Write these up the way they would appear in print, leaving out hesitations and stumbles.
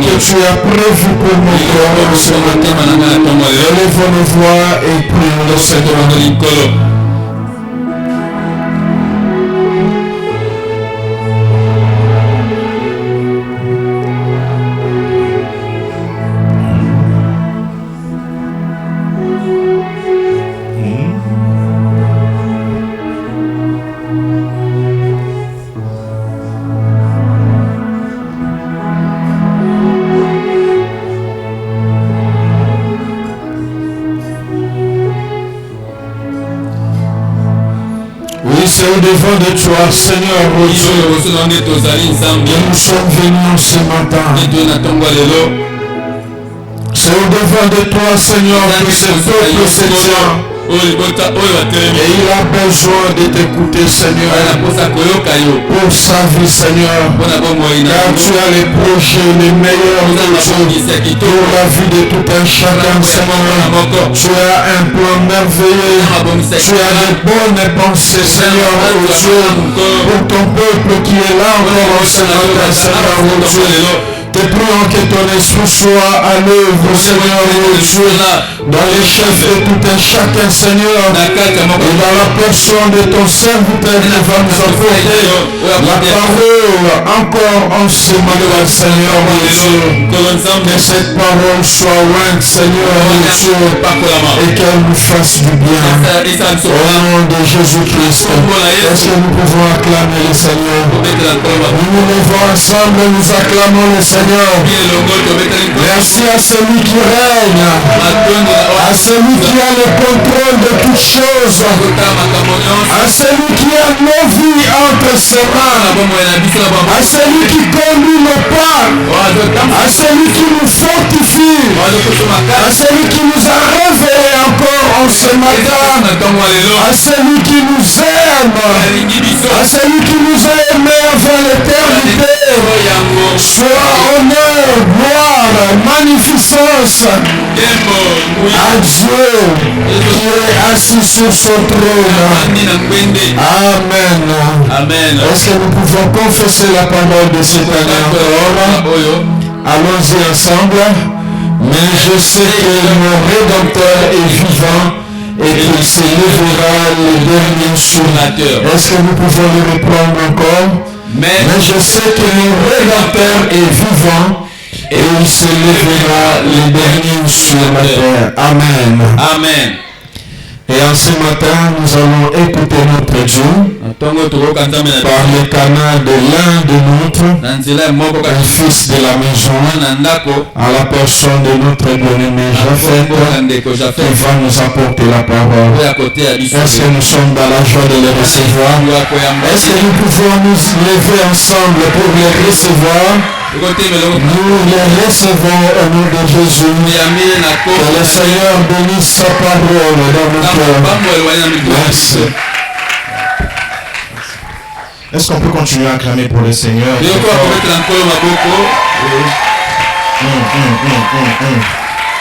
que tu as prévu pour nos corps ce matin. Élevons nos voix et prions le Seigneur. C'est au-devant de toi, Seigneur, que nous sommes venus ce matin. C'est au-devant de toi, Seigneur, que ce peuple se tient. Et il a besoin de t'écouter, Seigneur, pour sa vie, Seigneur, car tu as les projets les meilleurs de Dieu pour la vie de tout un chacun, Seigneur. Tu as un plan merveilleux, tu as de bonnes pensées, Seigneur, oh Dieu, pour ton peuple qui est là encore en ce matin, Seigneur, oh Dieu. Te prions que ton esprit soit à l'œuvre, Seigneur, oh Dieu, dans les chefs de tout un chacun, Seigneur, et dans la personne de ton serviteur qui va nous apporter la parole encore en ce matin, Seigneur, oh Dieu. Que cette parole soit ointe, Seigneur, oh Dieu, et qu'elle nous fasse du bien. Au nom de Jésus-Christ, est-ce que nous pouvons acclamer le Seigneur? Nous nous levons ensemble et nous acclamons le Seigneur. Merci à celui qui règne, à celui qui a le contrôle de toutes choses, à celui qui a nos vies entre ses mains, à celui qui conduit nos pas, à celui qui nous fortifie, à celui qui nous a réveillés encore en ce matin, à celui qui nous aime, à celui qui nous a aimés avant l'éternité. Soit honneur, gloire, magnificence à Dieu qui est assis sur son trône. Amen. Amen. Est-ce que nous pouvons confesser la parole de cette année encore? Allons-y ensemble. Mais je sais que mon Rédempteur est vivant et qu'il s'élèvera le dernier sur la terre. Est-ce que nous pouvons le reprendre encore? Mais je sais que mon Rédempteur est vivant et il se lèvera le dernier sur la terre. Amen. Amen. Et en ce matin, nous allons écouter notre Dieu par le canal de l'un de notre fils de la maison, à la personne de notre bien-aimé Japhet, qui va nous apporter la parole. Est-ce que nous sommes dans la joie de les recevoir? Est-ce que nous pouvons nous lever ensemble pour les recevoir? Nous les recevons au nom de Jésus. Que le Seigneur bénisse sa parole dans nos cœurs. Merci. Est-ce qu'on peut continuer à acclamer pour le Seigneur?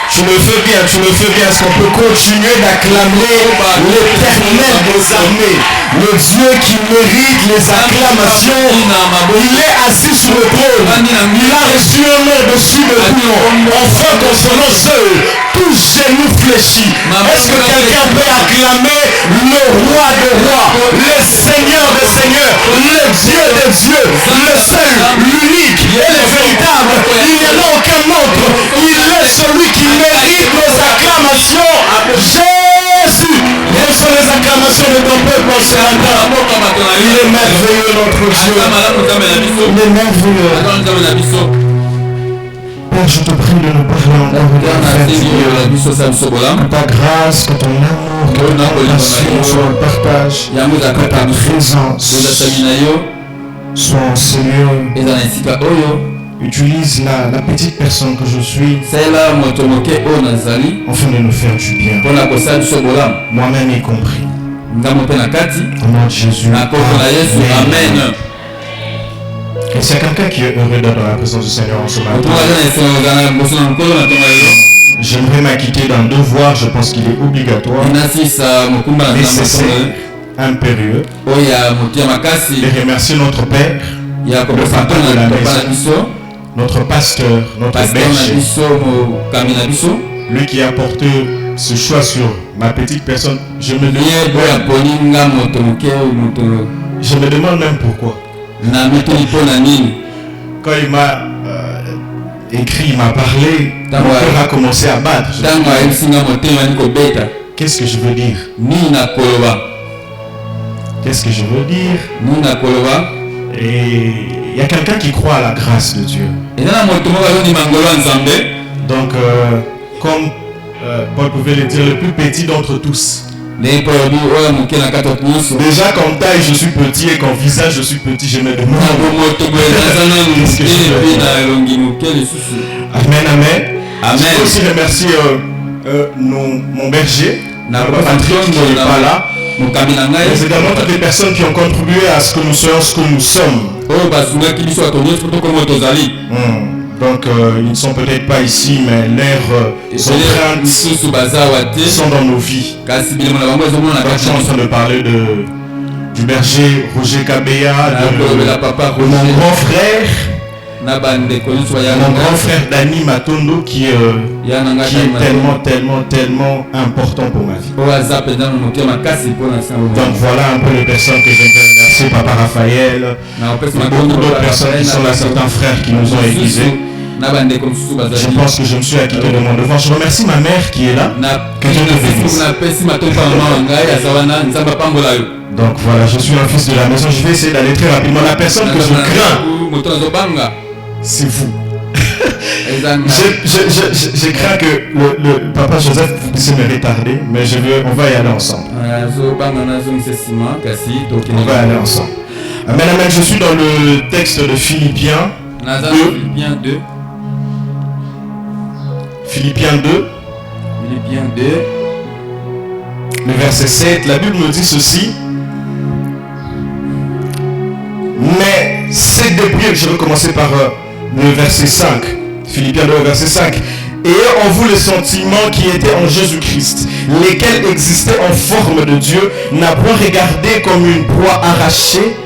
Tu le fais bien, tu le fais bien. Est-ce qu'on peut continuer d'acclamer l'Éternel des armées, le Dieu qui mérite les acclamations? Il est assis sur le trône. Il a reçu un nom dessus de tout nom. Enfin, dans son nom seul, tout genou fléchit. Est-ce que quelqu'un peut acclamer le roi des rois, le Seigneur des seigneurs, le Dieu des dieux, le seul, l'unique et le véritable? Il n'y en a aucun autre. Il est celui qui mérite nos acclamations. Jésus, quelles sont les acclamations de ton peuple en ce matin? Il est merveilleux, notre Dieu. Il est merveilleux. Père, je te prie de nous parler encore que ta grâce, que ton amour, que ta compassion soit en partage, que ta présence soit en Seigneur. Utilise la petite personne que je suis afin de nous faire du bien, moi-même y compris. Au nom de Jésus. Amen. Et s'il y a quelqu'un qui est heureux d'être dans la présence du Seigneur en ce matin, j'aimerais m'acquitter d'un devoir, je pense qu'il est obligatoire, nécessaire, impérieux, et remercier notre Père, le patron de la maison, notre pasteur, notre berger, lui qui a porté ce choix sur ma petite personne, je me demande même pourquoi. Quand il m'a écrit, il m'a parlé, mon cœur a commencé à battre. Qu'est-ce que je veux dire? Qu'est-ce que je veux dire? Et il y a quelqu'un qui croit à la grâce de Dieu. Donc, comme Paul pouvait le dire, le plus petit d'entre tous. Déjà qu'en taille je suis petit et qu'en visage je suis petit, je me demande qu'est-ce que je veux dire. Amen, amen. Je veux aussi remercier mon berger, Patrick, qui n'est pas là. Mais également toutes les personnes qui ont contribué à ce que nous soyons ce que nous sommes. Donc ils ne sont peut-être pas ici, mais leurs empreintes sont dans nos vies. Donc, je suis en train de parler du berger Roger Kabea, de mon grand frère. Mon grand frère Dani Matondo qui est tellement important pour ma vie. Donc voilà un peu les personnes que j'aimerais remercier, Papa Raphaël, et beaucoup d'autres personnes qui sont là, certains frères qui nous ont aiguisés. Je pense que je me suis acquitté de mon devoir. Je remercie ma mère qui est là. Que Dieu te bénisse. Donc voilà, je suis un fils de la maison. Je vais essayer d'aller très rapidement. La personne que je crains, c'est vous. Je crains que le papa Joseph vous puissiez me retarder, mais on va y aller ensemble. On va y aller ensemble. Amen, amen. Je suis dans le texte de Philippiens 2. Philippiens 2. Le verset 7. La Bible nous dit ceci. Mais c'est depuis, je vais commencer par le verset 5. Philippiens 2, verset 5. Ayez en vous le sentiment qui était en Jésus-Christ, lesquels existaient en forme de Dieu, n'a point regardé comme une proie arrachée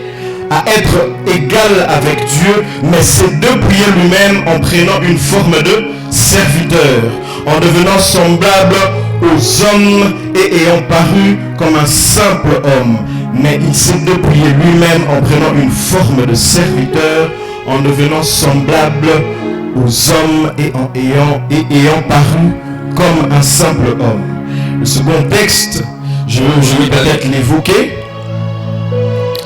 à être égal avec Dieu, mais s'est dépouillé lui-même en prenant une forme de serviteur, en devenant semblable aux hommes et ayant paru comme un simple homme. Mais il s'est dépouillé lui-même en prenant une forme de serviteur, en devenant semblable aux hommes et ayant paru comme un simple homme. Le second texte, je vais peut-être l'évoquer,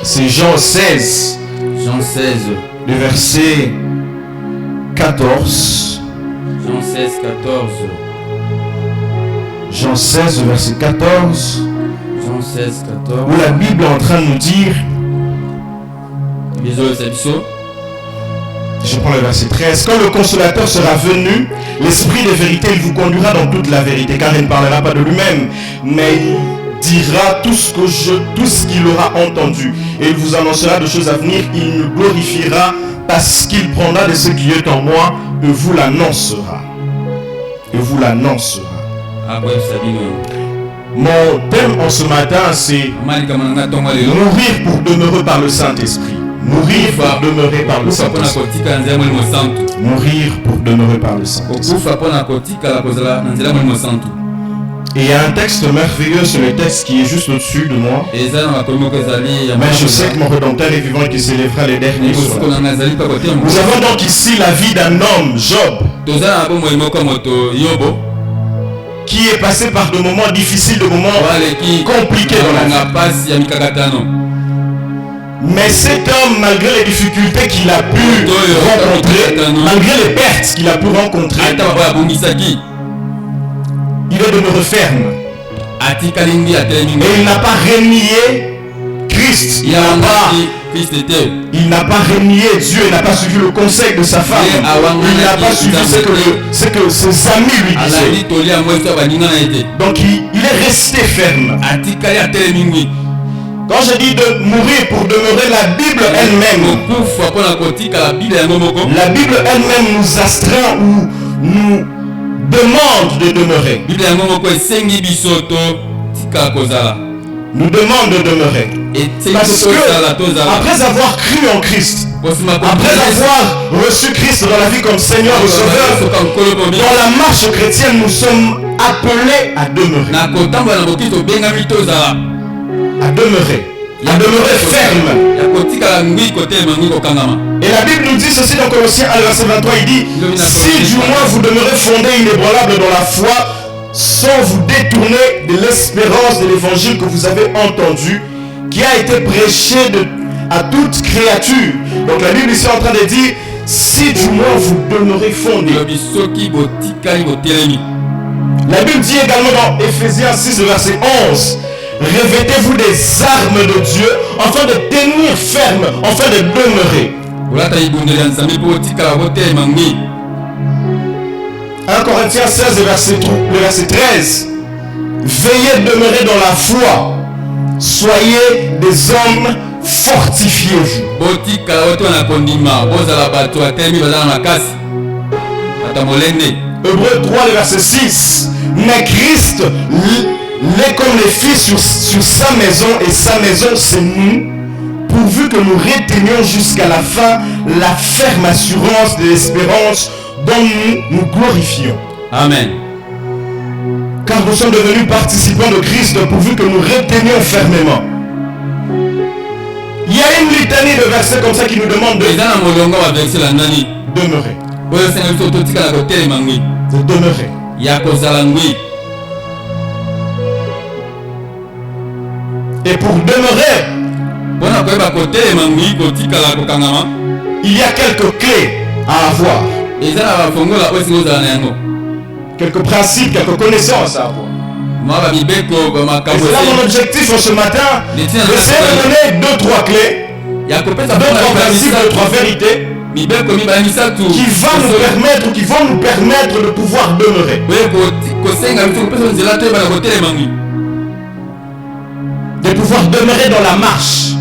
c'est Jean 16. Jean 16. Le verset 14. Jean 16, 14. Jean 16, verset 14. Jean 16, 14. Où la Bible est en train de nous dire. Je prends le verset 13. Quand le consolateur sera venu, l'esprit de vérité, il vous conduira dans toute la vérité, car il ne parlera pas de lui-même, mais il dira tout ce qu'il aura entendu, et il vous annoncera de choses à venir. Il nous glorifiera parce qu'il prendra de ce qui est en moi et vous l'annoncera. Et vous l'annoncera. Mon thème en ce matin, c'est mourir pour demeurer par le Saint-Esprit. Mourir pour demeurer par le Saint-Esprit. Mourir pour demeurer par le Saint-Esprit. Et il y a un texte merveilleux, c'est le texte qui est juste au-dessus de moi. Mais je sais que mon Rédempteur est vivant et qu'il s'élèvera les derniers soirs. Nous avons donc ici la vie d'un homme, Job, qui est passé par de moments difficiles, de moments compliqués dans la vie. Mais cet homme, malgré les difficultés qu'il a pu rencontrer, malgré les pertes qu'il a pu rencontrer, il est demeuré ferme. Et il n'a pas renié Christ. Il n'a pas renié Dieu. Il n'a pas suivi le conseil de sa femme. Il n'a pas suivi ce que ses amis lui disaient. Donc il est resté ferme. Quand je dis de mourir pour demeurer, la Bible elle-même, nous astreint ou nous demande de demeurer. Nous demande de demeurer. Parce que après avoir cru en Christ, après avoir reçu Christ dans la vie comme Seigneur et Sauveur, dans la marche chrétienne, nous sommes appelés à demeurer. À demeurer ferme. Et la Bible nous dit ceci dans Colossiens 1, verset 23, il dit: si du moins vous demeurez fondés inébranlables dans la foi, sans vous détourner de l'espérance de l'évangile que vous avez entendu, qui a été prêché à toute créature. Donc la Bible ici est en train de dire: si du moins vous demeurez fondés. La Bible dit également dans Ephésiens 6, verset 11: revêtez-vous des armes de Dieu afin de tenir ferme, afin de demeurer. 1 Corinthiens 16, verset 13: veillez demeurer dans la foi, soyez des hommes fortifiés. Hébreux 3, verset 6: mais Christ l'est comme les fils sur sa maison, et sa maison c'est nous, pourvu que nous retenions jusqu'à la fin la ferme assurance de l'espérance dont nous glorifions. Amen. Car nous sommes devenus participants de Christ, pourvu que nous retenions fermement. Il y a une litanie de versets comme ça qui nous demande de demeurer. De demeurer. Et pour demeurer, il y a quelques clés à avoir. Quelques principes, quelques connaissances à avoir. Et c'est là mon objectif en ce matin, d'essayer de donner 2-3 clés, 2-3 principes, 2-3 vérités qui vont nous permettre de pouvoir demeurer. De pouvoir demeurer dans la marche.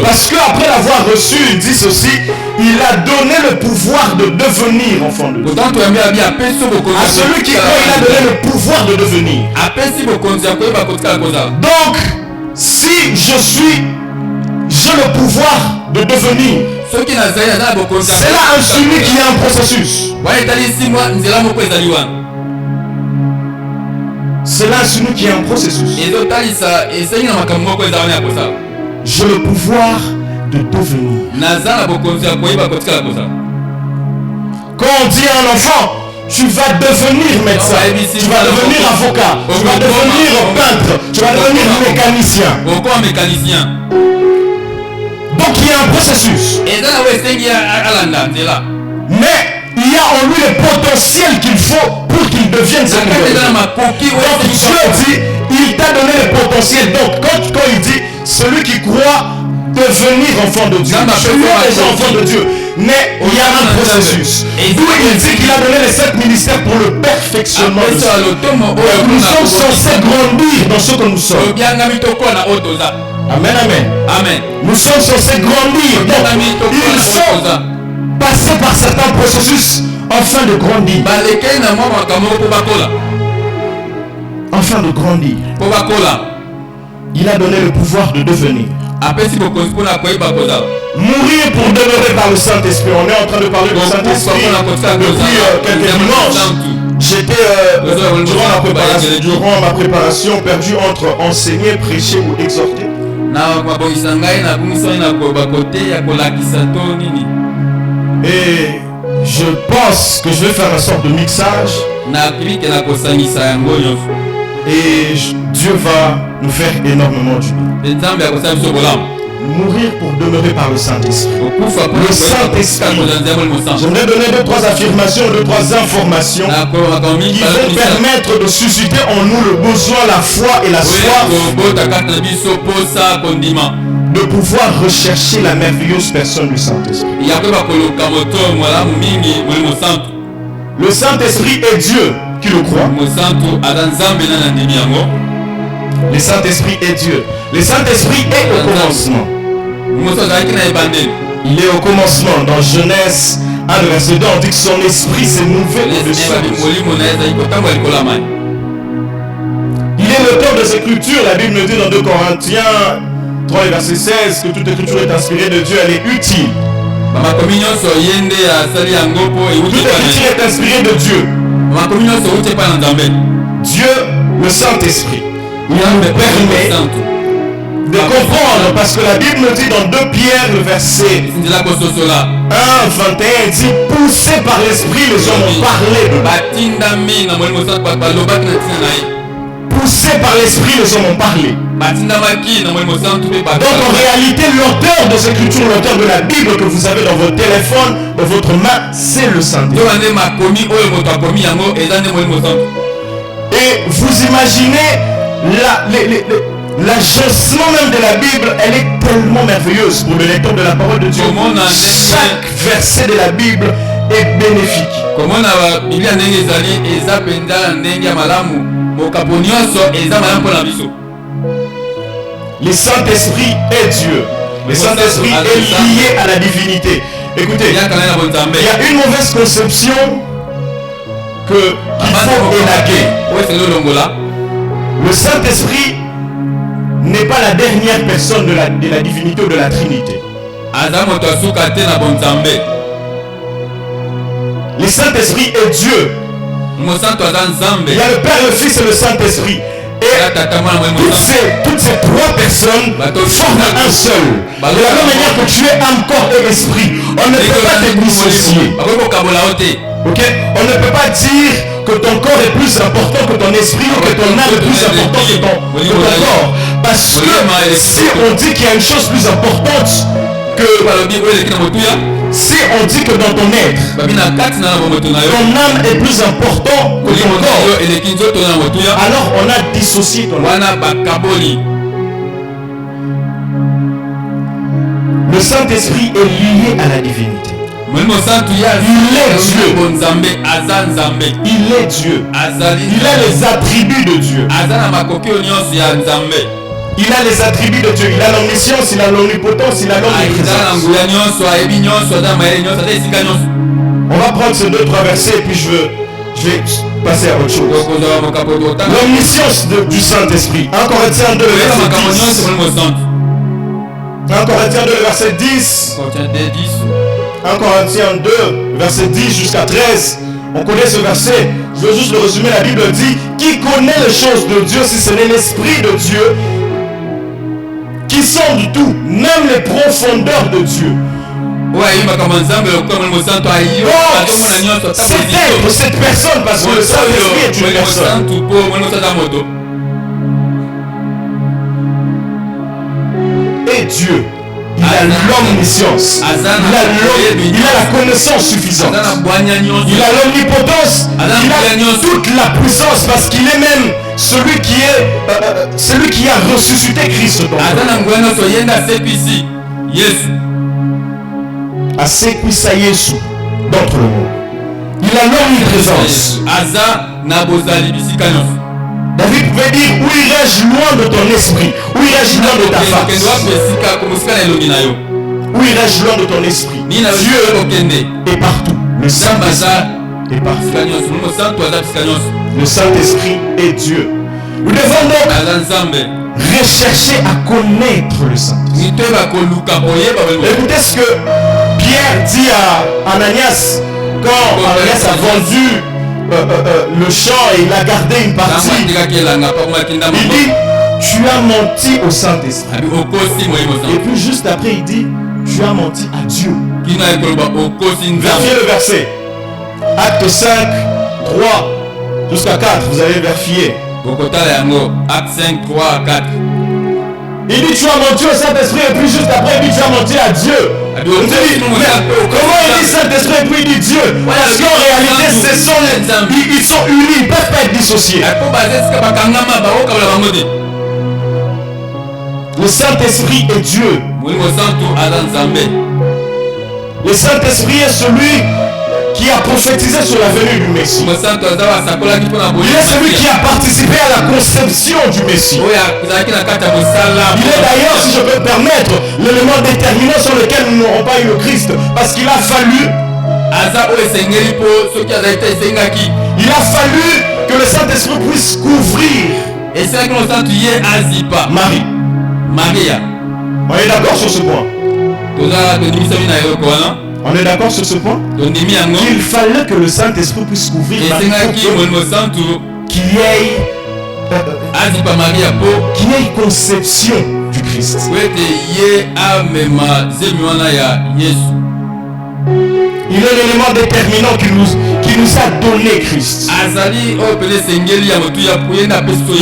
Parce qu'après l'avoir reçu, il dit ceci: il a donné le pouvoir de devenir enfant de Dieu. À celui qui croit, il a donné le pouvoir de devenir. Donc, si j'ai le pouvoir de devenir, c'est là celui qui a un processus. C'est là celui qui a un processus. J'ai le pouvoir de devenir. Quand on dit à un enfant: tu vas devenir médecin, tu vas devenir avocat, tu vas devenir peintre, tu vas devenir mécanicien. Donc il y a un processus. Mais il y a en lui le potentiel qu'il faut pour qu'il devienne ce qu'il devient. Donc Dieu dit: il t'a donné le potentiel. Donc quand il dit celui qui croit devenir enfant de Dieu, celui est déjà enfant de Dieu, mais il y a un processus. D'où il dit qu'il a donné les 7 ministères pour le perfectionnement de Dieu. Nous sommes censés grandir dans ce que nous sommes. Amen, amen. Amen. Nous sommes censés grandir. Donc il faut passer par certains processus afin de grandir. Afin de grandir. Il a donné le pouvoir de devenir. Mourir pour demeurer par le Saint-Esprit. On est en train de parler du Saint-Esprit depuis quelques dimanches. J'étais durant ma préparation perdu entre enseigner, prêcher ou exhorter. Et je pense que je vais faire une sorte de mixage. Et Dieu va nous faire énormément du bien. Mourir pour demeurer par le Saint-Esprit. Le Saint-Esprit. J'aimerais donner 2-3 affirmations, 2-3 informations qui vont permettre de susciter en nous le besoin, la foi et la soif de pouvoir rechercher la merveilleuse personne du Saint-Esprit. Le Saint-Esprit est Dieu, qui le croit. Le Saint-Esprit est Dieu. Le Saint-Esprit est au commencement. Il est au commencement. Dans Genèse 1, verset 2, on dit que son esprit s'est mouvé au-dessus. Il est l'auteur de ces écritures? La Bible nous dit dans 2 Corinthiens 3 verset 16 que toute écriture est inspirée de Dieu, elle est utile. Toute écriture est inspirée de Dieu. Dieu, le Saint-Esprit, il nous permet de comprendre, parce que la Bible nous dit dans 2 Pierre, le verset 1, 21, il dit poussés par l'Esprit, les hommes ont parlé de poussés par l'Esprit, les hommes ont parlé. Donc en réalité, l'auteur de cette écriture, l'auteur de la Bible que vous avez dans votre téléphone, dans votre main, c'est le Saint-Esprit. Et vous imaginez l'agencement même de la Bible, elle est tellement merveilleuse pour le lecteur de la parole de Dieu. Chaque verset de la Bible est bénéfique. Le Saint-Esprit est Dieu. Le Saint-Esprit est lié à la divinité. Écoutez, il y a une mauvaise conception qu'il faut élaguer. Le Saint-Esprit n'est pas la dernière personne de la divinité ou de la Trinité. Le Saint-Esprit est Dieu. Il y a le Père, le Fils et le Saint-Esprit. Et toutes ces 3 personnes forment un seul. De la même manière que tu es âme, corps et esprit, on ne peut pas te dissocier. Okay? On ne peut pas dire que ton corps est plus important que ton esprit ou que ton âme est plus important que ton corps. Parce que si on dit qu'il y a une chose plus importante que... Si on dit que dans ton être, ton âme est plus important que ton corps, alors on a dissocié ton âme. Le Saint-Esprit est lié à la divinité. Il est Dieu. Il est Dieu. Il a les attributs de Dieu. Il a les attributs de Dieu. Il a l'omniscience, il a l'omnipotence, il a l'omniprésence. On va prendre ces 2-3 versets et puis je vais passer à autre chose. L'omniscience du Saint-Esprit. 1 Corinthiens 2, verset 10. 1 Corinthiens 2, verset 10. 1 Corinthiens 2, verset 10 jusqu'à 13. On connaît ce verset. Je veux juste le résumer. La Bible dit: qui connaît les choses de Dieu si ce n'est l'Esprit de Dieu qui sonde tout, même les profondeurs de Dieu. C'est être cette personne, parce que le Saint-Esprit est une personne. Et Dieu, il a l'omniscience, il a la connaissance suffisante, il a l'omnipotence, il a toute la puissance, parce qu'il est même celui qui a ressuscité Christ dans le d'entre le monde. Il a l'omniprésence. David pouvait dire: où irais-je loin de ton esprit? Où irais-je loin de ta face? Où irais-je loin de ton esprit? Dieu est partout. Le Saint-Esprit est partout. Le Saint-Esprit est Dieu. Nous devons donc rechercher à connaître le Saint-Esprit. Écoutez ce que Pierre dit à Ananias quand Ananias a vendu le champ et il a gardé une partie. Il dit: tu as menti au Saint-Esprit. Et puis juste après il dit: tu as menti à Dieu. Vérifiez le verset. Acte 5, 3 jusqu'à 4. Vous allez vérifier. Acte 5, 3 à 4. Il dit: tu as menti au Saint-Esprit. Et puis juste après il dit: tu as menti à Dieu. Comment il dit Saint-Esprit et puis il dit Dieu? Parce qu'en réalité ils sont unis, ils ne peuvent pas être dissociés. Le Saint-Esprit est Dieu. Le Saint-Esprit est celui qui a prophétisé sur la venue du Messie. Il est celui qui a participé à la conception du Messie. Il est d'ailleurs, si je peux me permettre, l'élément déterminant sur lequel nous n'aurons pas eu le Christ. Parce qu'il a fallu que le Saint-Esprit puisse couvrir Et c'est que nous tu y Azipa. Marie. Maria. On est d'accord sur ce point. On est d'accord sur ce point. Il fallait que le Saint-Esprit puisse couvrir Marie qu'il y ait conception du Christ. Il est l'élément déterminant qui nous a donné Christ. Il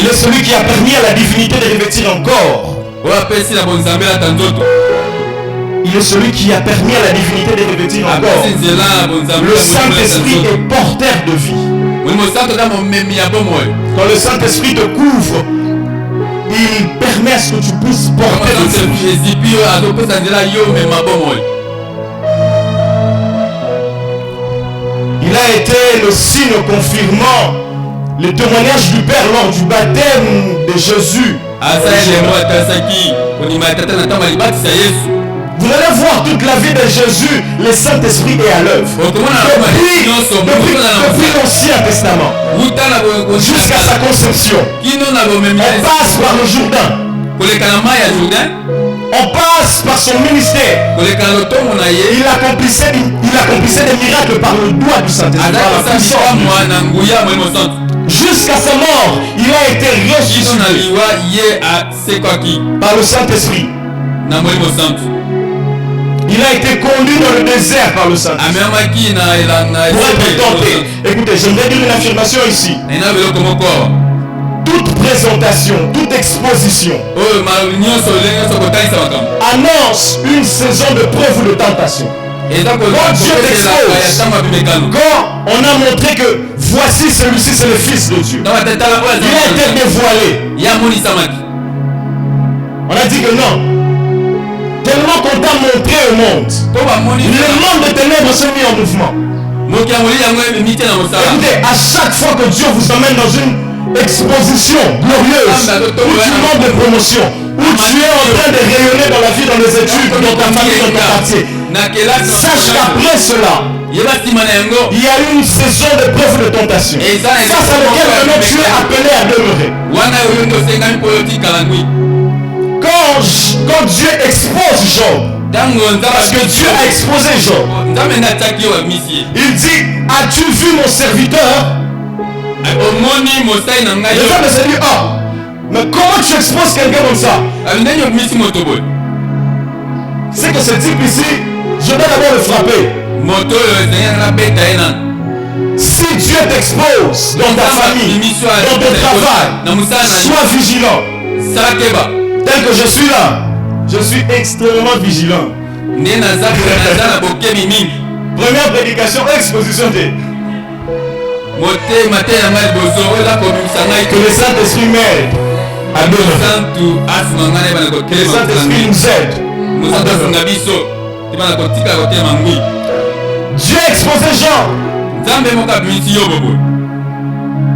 est celui qui a permis à la divinité de revêtir encore. Il est celui qui a permis à la divinité de revêtir encore. Le Saint-Esprit est porteur de vie. Quand le Saint-Esprit te couvre, il permet à ce que tu puisses porter dans cette vie. Il a été le signe confirmant le témoignage du Père lors du baptême de Jésus. Vous allez voir toute la vie de Jésus, le Saint-Esprit est à l'œuvre. Depuis l'Ancien Testament jusqu'à sa conception. On passe par le Jourdain. On passe par son ministère. Il accomplissait des miracles par le doigt du Saint-Esprit. Jusqu'à sa mort, il a été ressuscité par le Saint-Esprit. Il a été conduit dans le désert par le Saint-Esprit pour être tenté. Écoutez, j'aimerais dire une affirmation ici. Toute présentation, toute exposition annonce une saison de preuve ou de tentation. Quand Dieu t'expose, quand on a montré que voici celui-ci c'est le Fils de Dieu, il a été dévoilé. On a dit que non. Tellement qu'on t'a montré au monde, le monde de ténèbres s'est mis en mouvement. Écoutez, à chaque fois que Dieu vous emmène dans une exposition glorieuse, où tu montes de promotion, où tu es en train de rayonner dans la vie, dans les études, dans ta famille, dans ton quartier, sache qu'après cela, il y a une saison de preuve de tentation, face à laquelle maintenant tu es appelé à demeurer. Quand Dieu expose Job, parce que Dieu a exposé Job, il dit, as-tu vu mon serviteur? Le Job s'est dit, ah, mais comment tu exposes quelqu'un comme ça? C'est que ce type ici, je dois d'abord le frapper. Si Dieu t'expose dans ta famille, dans ton travail, sois vigilant. Tel que je suis là, je suis extrêmement vigilant. Première prédication, exposition de que le Saint-Esprit m'aide à demeurer. Que le Saint-Esprit nous aide à demeurer. Dieu a exposé Jean.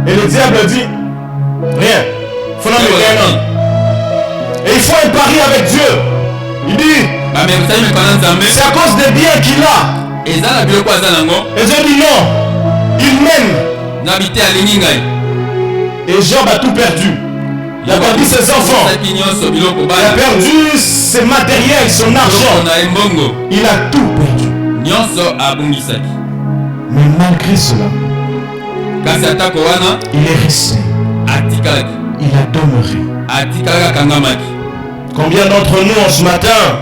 Et le diable dit rien. Faut n'en rien. Et il faut un pari avec Dieu. Il dit c'est à cause des biens qu'il a. Et Dieu dit non. Il m'aime. Et Job a tout perdu. Il a perdu ses enfants. Il a perdu ses matériels, son argent. Il a tout perdu. Mais malgré cela, il est resté. Il a demeuré. Combien d'entre nous en ce matin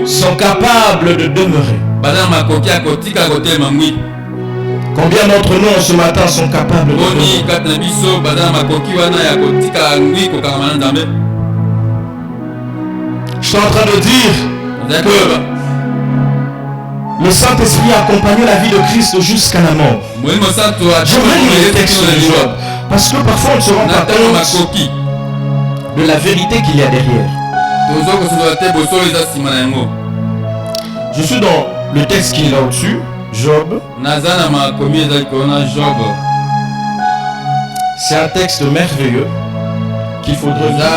sont capables de demeurer? Combien d'entre nous en ce matin sont capables de demeurer? Je suis en train de dire que le Saint-Esprit a accompagné la vie de Christ jusqu'à la mort. J'aimerais lire le texte de Job, parce que parfois on ne se rend pas compte de la vérité qu'il y a derrière. Je suis dans le texte qui est là au-dessus, Job. C'est un texte merveilleux qu'il faudrait lire.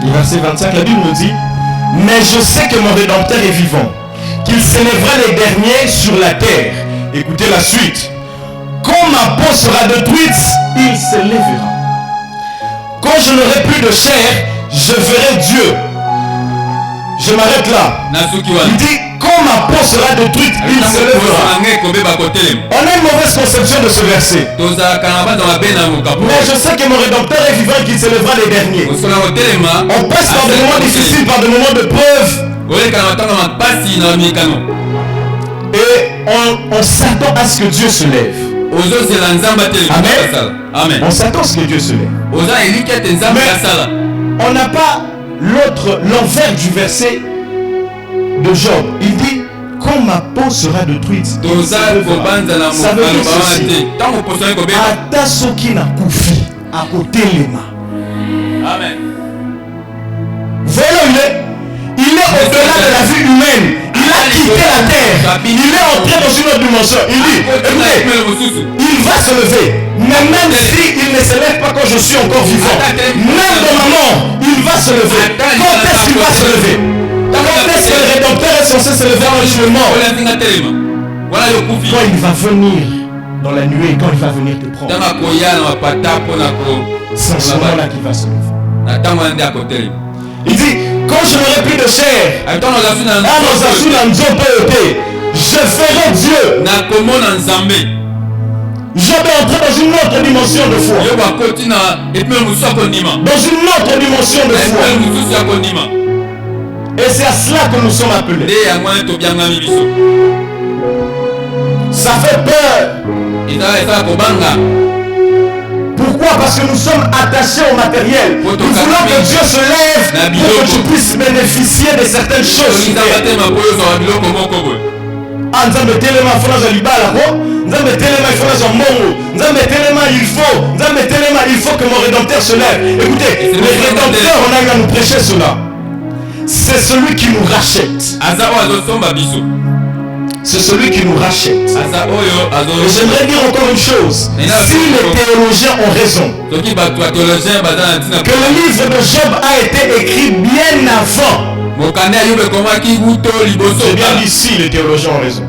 Le verset 25, la Bible nous dit: mais je sais que mon Rédempteur est vivant, qu'il s'élèvera les derniers sur la terre. Écoutez la suite. quand ma peau sera détruite, il s'élèvera. Quand je n'aurai plus de chair, je verrai Dieu. Je m'arrête là. Il dit, quand ma peau sera détruite, il s'élèvera. On a une mauvaise conception de ce verset. Mais je sais que mon Rédempteur est vivant et qu'il s'élèvera les derniers. On passe par des moments difficiles, par des moments de preuve. Et on s'attend à ce que Dieu se lève. Amen. Amen. On s'attend à ce que Dieu se lève. Mais on n'a pas l'envers du verset de Job. Il dit, quand ma peau sera détruite, ça veut dire ceci. Ata soki na kufi à côté les mains. Amen. Vous voyez là il est au-delà de la vie humaine. Il a quitté la terre. Il est entré dans une autre dimension. Il dit, écoutez, il va se lever. Mais même s'il ne se lève pas quand je suis encore vivant, même dans ma mort, il va se lever. Quand est-ce qu'il va se lever? Quand est-ce que le Rédempteur est censé se lever en jugement? Quand il va venir dans la nuée, quand il va venir te prendre, c'est ce moment-là qu'il va se lever. Il dit, quand je n'aurai plus de chair, je ferai Dieu. Je vais entrer dans une autre dimension de foi. Dans une autre dimension de foi. Et c'est à cela que nous sommes appelés. Ça fait peur. Pourquoi? Parce que nous sommes attachés au matériel. Nous voulons que Dieu se lève pour que tu puisses bénéficier de certaines choses. Il faut que mon Rédempteur se lève. Écoutez, le Rédempteur, on a eu à nous prêcher cela. C'est celui qui nous rachète. C'est celui qui nous rachète. Et j'aimerais dire encore une chose. Si les théologiens ont raison, que le livre de Job a été écrit bien avant. C'est bien dit si les théologiens ont raison.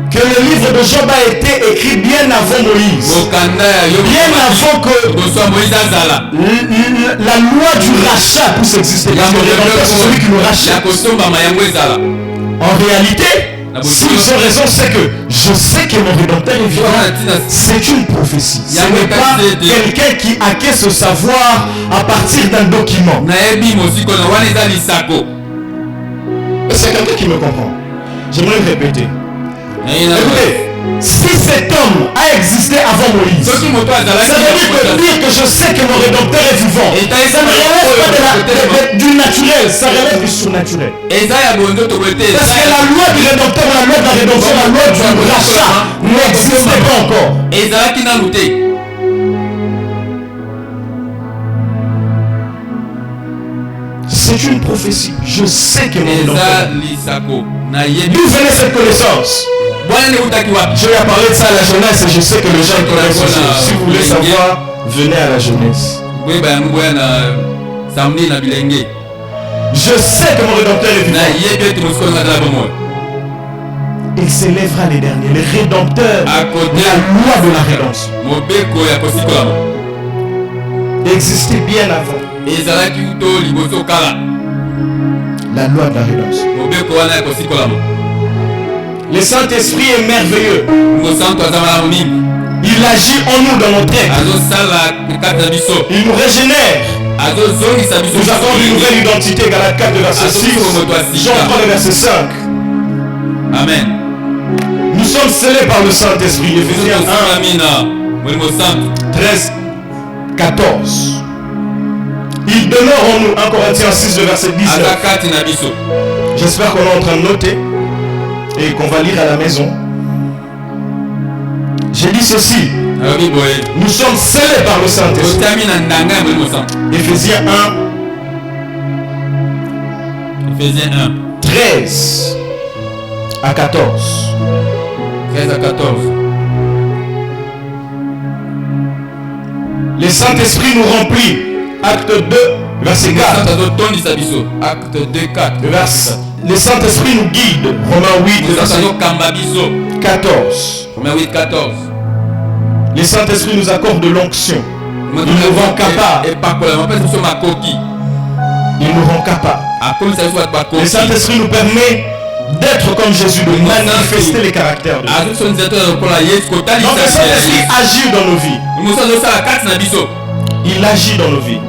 Que le livre de Job a été écrit bien avant Moïse. Bien avant que la loi du rachat puisse exister. Parce que le Rédempteur, c'est celui qui nous rachète. En réalité, s'ils ont raison, c'est que je sais que mon Rédempteur est vivant. C'est une prophétie. Ce n'est pas quelqu'un qui acquiert ce savoir à partir d'un document. C'est quelqu'un qui me comprend. J'aimerais le répéter. Écoutez, si cet homme a existé avant Moïse, ça veut dire que je sais que mon Rédempteur est vivant. Ça ne relève pas du naturel, ça relève du surnaturel. Parce que la loi du Rédempteur, la loi de la rédemption, la loi du rachat n'existait pas encore. C'est une prophétie. Je sais que mon Rédempteur. D'où venait cette connaissance? Je vais parler de ça à la jeunesse et je sais que les gens connaissent aussi. Si vous voulez savoir, venez à la jeunesse. Je sais que mon Rédempteur est vivant. Il s'élèvera les derniers. Le Rédempteur, la loi de la rédemption, existait bien avant. La loi de la rédemption. Le Saint-Esprit est merveilleux. Il agit en nous dans notre être. Il nous régénère. Nous avons une nouvelle identité. Galates 4, verset 6. Jean 3, verset 5. Amen. Nous sommes scellés par le Saint-Esprit. Éphésiens 1, 13, 14. Il demeure en nous. 1 Corinthiens 6, verset 19. J'espère qu'on est en train de noter et qu'on va lire à la maison. J'ai dit ceci. Nous sommes scellés par le Saint-Esprit. Éphésiens 1. 13 à 14. 13 à 14. Le Saint-Esprit nous remplit. Acte 2, verset 4. Acte 2, 4. Le Saint-Esprit nous guide. Romains 8, verset 4. 14. Romains 8, 14. Le Saint-Esprit nous accorde de l'onction. Il nous rend capable. Il nous rend capable. Le Saint-Esprit nous permet d'être comme Jésus, de manifester les caractères de Dieu. Donc le Saint-Esprit agit dans nos vies. Il agit dans nos vies.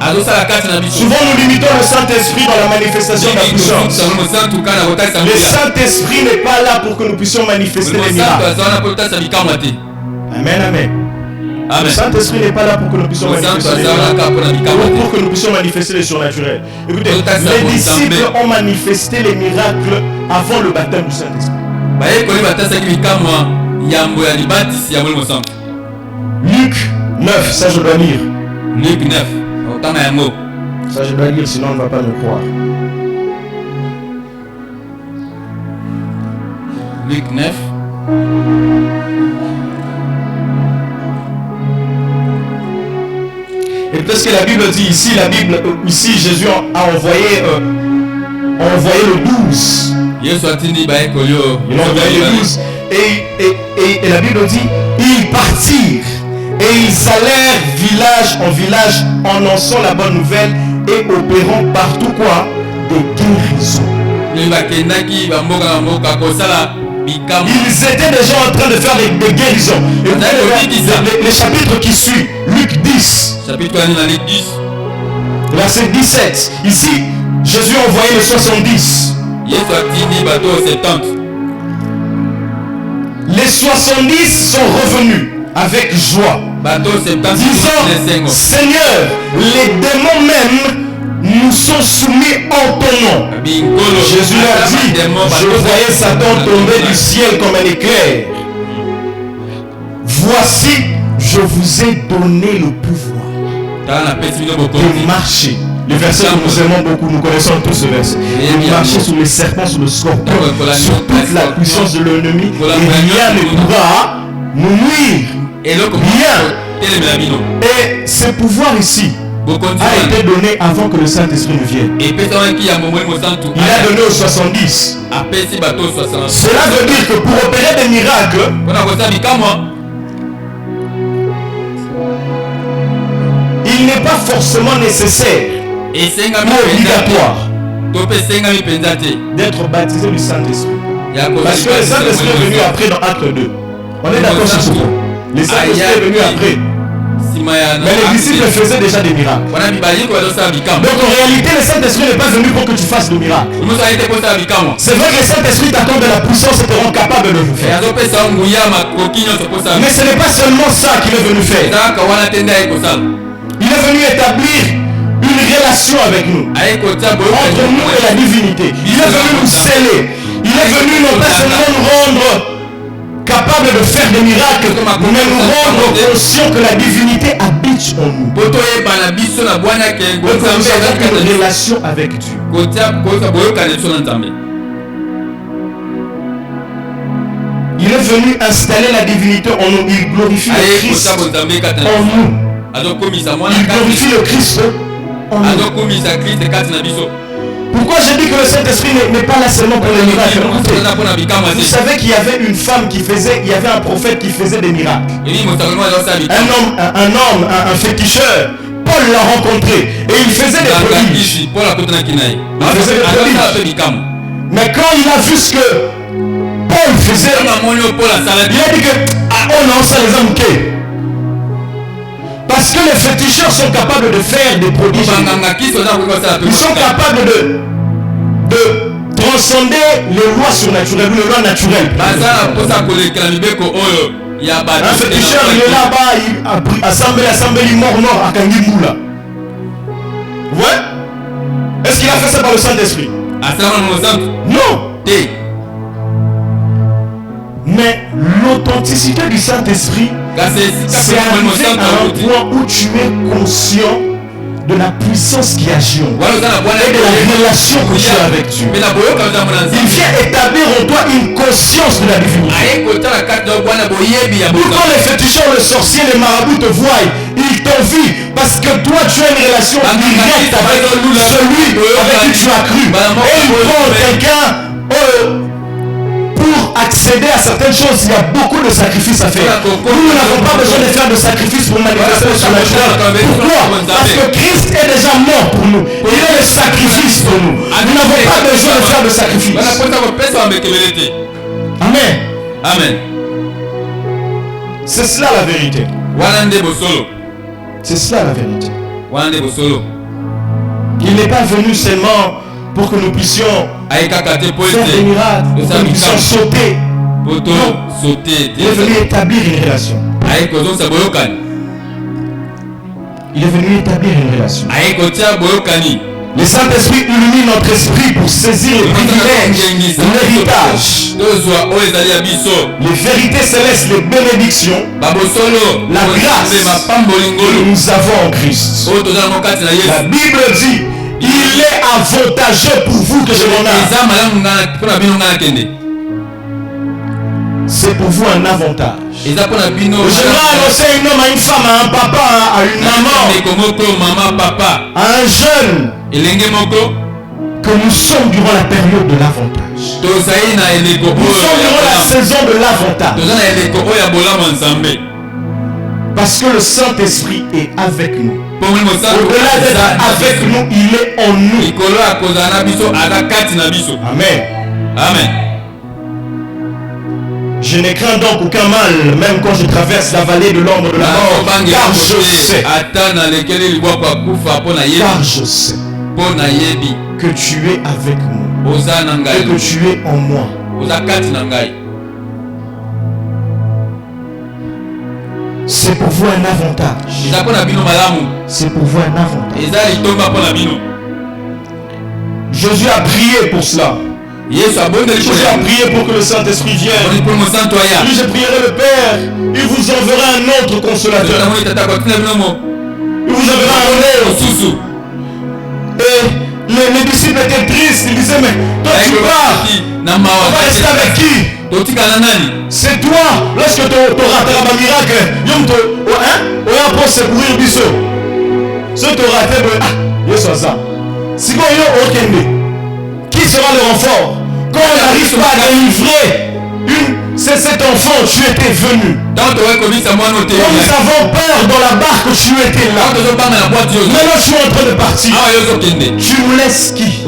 Souvent nous limitons le Saint-Esprit dans la manifestation de la puissance. Le Saint-Esprit n'est pas là pour que nous puissions manifester les miracles. Amen, amen. Le Saint-Esprit n'est pas là pour que nous puissions manifester les miracles, pour que nous puissions manifester les surnaturels. Écoutez, les disciples ont manifesté les miracles avant le baptême du Saint-Esprit. Luc 9, ça je dois lire. Luc 9. Ça je dois lire, sinon on ne va pas me croire. Luc 9. Et parce que la Bible dit ici, Jésus a envoyé le 12. Il a envoyé le 12. Et la Bible dit, ils partirent. Et ils allèrent village en village, annonçant la bonne nouvelle et opérant partout quoi? Des guérisons. Ils étaient déjà en train de faire des guérisons. Et les chapitres qui suivent, Luc 10, verset 17. Ici, Jésus a envoyé les 70. Les 70 sont revenus avec joie, disant, Seigneur, les démons même nous sont soumis en ton nom. Jésus leur dit, je voyais Satan tomber du ciel comme un éclair. Voici, je vous ai donné le pouvoir de marcher. Le verset que nous aimons beaucoup, nous connaissons tous ce verset. De marcher sur les serpents, sur le scorpion, sur toute la puissance de l'ennemi, et rien ne pourra nous nuire. Rien. Et ce pouvoir ici a été donné avant que le Saint-Esprit ne vienne. Il a donné aux 70. Cela veut dire que pour opérer des miracles, il n'est pas forcément nécessaire ou obligatoire d'être baptisé du Saint-Esprit. Parce que le Saint-Esprit est venu après dans Acte 2. On est d'accord sur ce point. Le Saint-Esprit est venu après. Mais les disciples faisaient déjà des miracles. Donc en réalité, le Saint-Esprit n'est pas venu pour que tu fasses des miracles. C'est vrai que le Saint-Esprit t'accorde de la puissance et te rend capable de le faire. Mais ce n'est pas seulement ça qu'il est venu faire. Il est venu établir une relation avec nous, entre nous et la divinité. Il est venu nous sceller. Il est venu non pas seulement nous rendre capable de faire des miracles, mais nous rendre conscients que la divinité habite en nous. Donc nous avons une relation avec Dieu. Il est venu installer la divinité en nous. Il glorifie le Christ en nous. Il glorifie le Christ en nous. Pourquoi je dis que le Saint-Esprit n'est pas là seulement pour les miracles? Vous savez qu'il y avait une femme qui faisait, il y avait un prophète qui faisait des miracles. Un féticheur. Paul l'a rencontré et il faisait des prodiges. Mais quand il a vu ce que Paul faisait, il a dit que oh non, ça les a manqués. Parce que les féticheurs sont capables de faire des prodiges. Ils sont capables de transcender les lois surnaturelles, les lois naturelles. Un féticheur, il est là-bas, il assemble mort à Kangimoula. Ouais? Est-ce qu'il a fait ça par le Saint-Esprit? Non. Mais l'authenticité du Saint-Esprit, c'est arriver à un point où tu es conscient de la puissance qui agit en toi et de la relation que tu as avec Dieu. Il vient établir en toi une conscience de la divinité. Pourquoi les féticheurs, les sorciers, les marabouts te voient, ils t'envient parce que toi tu as une relation directe avec celui avec qui tu as cru. Et ils prennent quelqu'un pour accéder à certaines choses, il y a beaucoup de sacrifices à faire. Nous n'avons pas besoin de faire de sacrifices pour manifester le surnaturel. Pourquoi? Parce que Christ est déjà mort pour nous. Il est le sacrifice pour nous. Nous n'avons pas besoin de faire de sacrifices. Amen. Amen. C'est cela la vérité. C'est cela la vérité. Il n'est pas venu seulement pour que nous puissions faire des miracles, pour que nous puissions sauter. Non. Il est venu établir une relation. Il est venu établir une relation. Le Saint-Esprit illumine notre esprit pour saisir les privilèges, l'héritage, les vérités célestes, les bénédictions, la grâce que nous avons en Christ. La Bible dit, il est avantageux pour vous que je m'en aille. C'est pour vous un avantage. Je vais annoncer un homme, à une femme, à un papa, à une maman, à un jeune, que nous sommes durant la période de l'avantage. Nous sommes durant la saison de l'avantage. Parce que le Saint-Esprit est avec nous. Au-delà d'être avec nous, il est en nous. Amen. Amen. Je ne crains donc aucun mal, même quand je traverse la vallée de l'ombre de la mort, car je sais que tu es avec nous et que tu es en moi. C'est pour vous un avantage. C'est pour vous un avantage. Jésus a prié pour cela. Jésus a prié pour que le Saint-Esprit vienne. Lui, je prierai le Père. Il vous enverra un autre consolateur. Il vous enverra un autre. Et les disciples étaient tristes. Ils disaient, mais toi tu pars. On va rester avec qui? C'est toi. Lorsque tu auras un miracle, on va pour secourir Bisso. Ce tu auras fait, si vous avez qui sera le renfort? Quand on n'arrive pas à délivrer cet enfant, tu étais venu. Quand nous avons peur dans la barque, tu étais là. Maintenant je suis en train de partir. Tu nous laisses qui?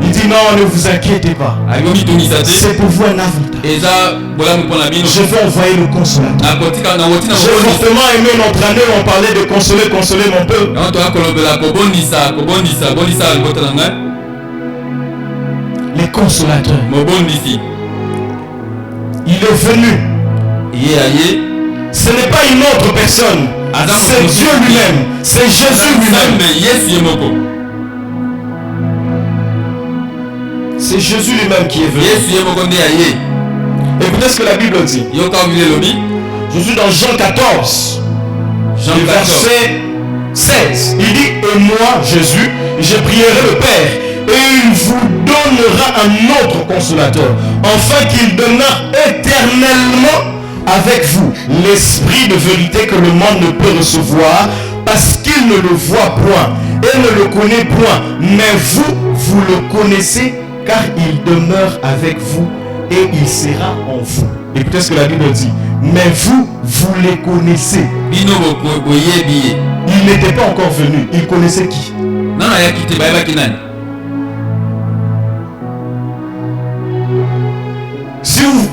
Il dit non, ne vous inquiétez pas. C'est pour vous un avantage. Je vais envoyer le consolateur. J'ai fortement aimé notre année où on parlait de consoler mon peuple. Les consolateurs. Il est venu. Ce n'est pas une autre personne. C'est Dieu lui-même. C'est Jésus lui-même. C'est Jésus lui-même qui est venu. Écoutez ce que la Bible dit. Je suis dans Jean 14. Verset 16. Il dit, et moi, Jésus, je prierai le Père, et il vous donnera un autre consolateur, afin qu'il demeure éternellement avec vous, l'esprit de vérité que le monde ne peut recevoir, parce qu'il ne le voit point et ne le connaît point. Mais vous le connaissez, car il demeure avec vous et il sera en vous. Écoutez ce que la Bible dit. Mais vous les connaissez. Il n'était pas encore venu. Il connaissait qui? Si vous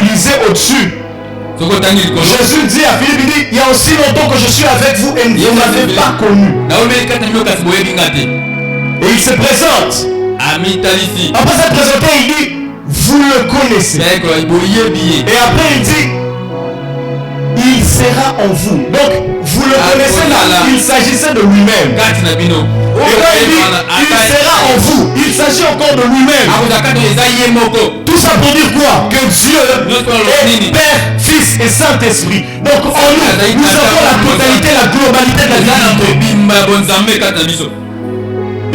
lisez au-dessus, Jésus dit à Philippe, il dit, il y a aussi longtemps que je suis avec vous et vous ne m'avez pas connu. Et il se présente. Après s'être présenté, il dit, vous le connaissez. Et après il dit, il sera en vous. Donc vous le connaissez là, il s'agissait de lui-même. Et quand il dit, il sera en vous, il s'agit encore de lui-même. Tout ça pour dire quoi? Que Dieu est Père, Fils et Saint-Esprit. Donc en nous avons la totalité, la globalité de la divinité.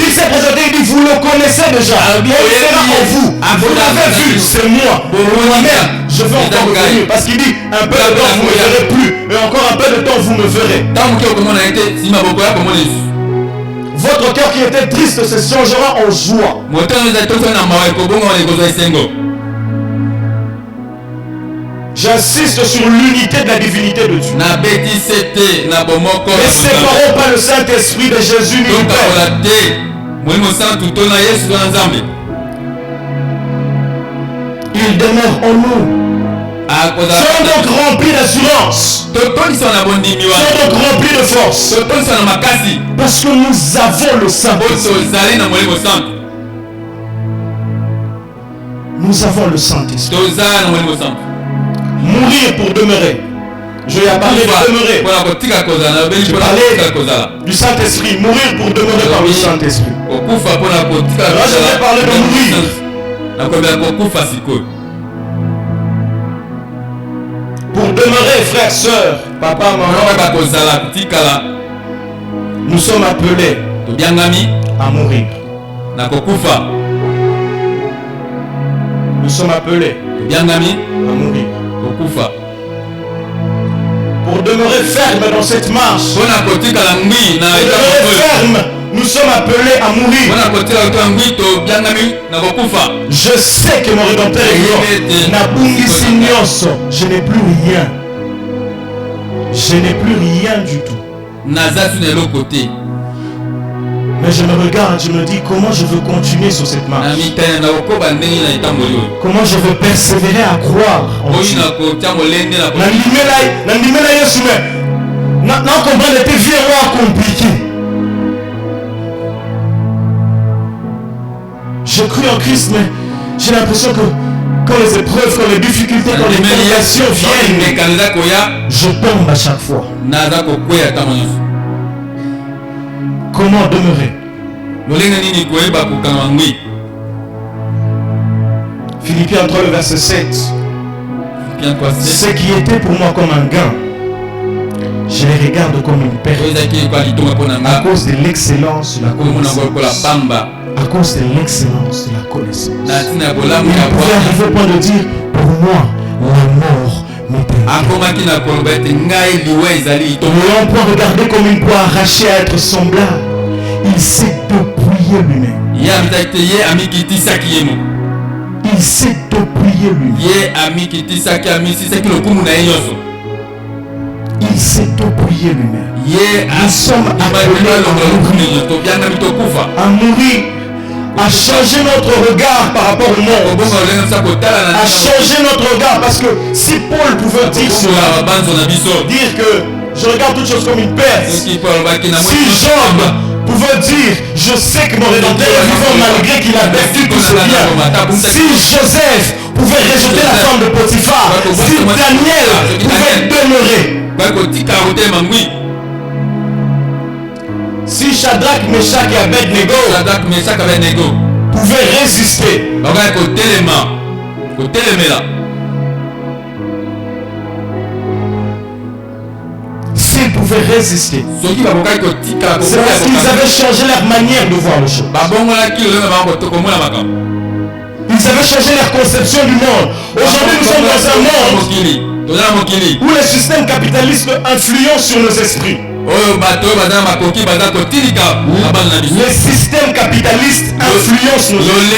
Il s'est présenté, il dit, vous le connaissez déjà. Et il sera en vous. Vous l'avez vu, c'est moi. Moi-même, je vais encore venir. Parce qu'il dit, un peu de temps, vous ne me verrez plus. Et encore un peu de temps, vous me verrez. votre cœur qui était triste se changera en joie. J'insiste sur l'unité de la divinité de Dieu. Ne séparons pas le Saint-Esprit de Jésus ni du Père. Il demeure en nous. Soyons donc remplis d'assurance. Soyons donc remplis de force. Parce que nous avons le Saint-Esprit. Nous avons le Saint-Esprit. Mourir pour demeurer. Je vais parler de demeurer. Je parlais du Saint-Esprit. Mourir pour demeurer par le Saint-Esprit. Là, je vais parler de mourir. Pour demeurer, frères, sœurs, papa, maman, nous sommes appelés à mourir. Nous sommes appelés à mourir. Pour demeurer ferme dans cette marche, nous sommes appelés à mourir. Je sais que mon Rédempteur est mort. Je n'ai plus rien. Je n'ai plus rien du tout. Mais je me regarde, je me dis comment je veux continuer sur cette marche. Comment je veux persévérer à croire en Dieu. Compliqué. Je cru en Christ, mais j'ai l'impression que quand les épreuves, quand les difficultés, quand les tentations viennent, je tombe à chaque fois. Comment demeurer? Philippiens 3, le verset 7. Ce qui était pour moi comme un gain, je les regarde comme une perte à cause de l'excellence de la connaissance. À cause de l'excellence de la connaissance. Il pouvait arriver au point de dire, pour moi, la mort m'était. Ne l'ont point regardé comme une proie arrachée à être semblable. Il s'est dépouillé lui-même. Il s'est dépouillé lui-même. Il s'est dépouillé lui-même. Nous sommes appelés à mourir, à changer notre regard par rapport au monde, à changer notre regard, parce que si Paul pouvait dire cela, dire que je regarde toutes choses comme une perte, si Job pouvait dire je sais que mon Rédempteur est vivant malgré qu'il a perdu tout ce bien, si Joseph pouvait rejeter la femme de Potiphar, si Daniel pouvait demeurer, si Shadrach, Meshach et Abednego pouvaient résister, s'ils pouvaient résister, c'est parce qu'ils avaient changé leur manière de voir les choses. Ils avaient changé leur conception du monde. Aujourd'hui, nous sommes dans un monde où les systèmes capitalistes influencent sur nos esprits. Les systèmes capitalistes influencent nos esprits.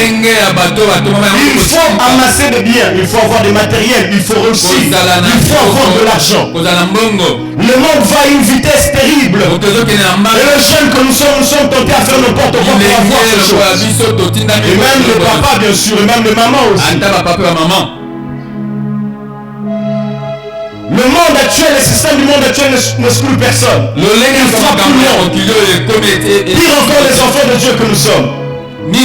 Il faut amasser des biens, il faut avoir des matériels, il faut réussir, il faut avoir de l'argent. Le monde va à une vitesse terrible. Et les jeunes que nous sommes tentés à faire n'importe quoi pour avoir ces choses. Et même le papa, bien sûr, et même le maman aussi. Le monde actuel, les systèmes du monde actuel n'excluent personne. Il frappe tout le monde. Pire encore les enfants de Dieu que nous sommes. Et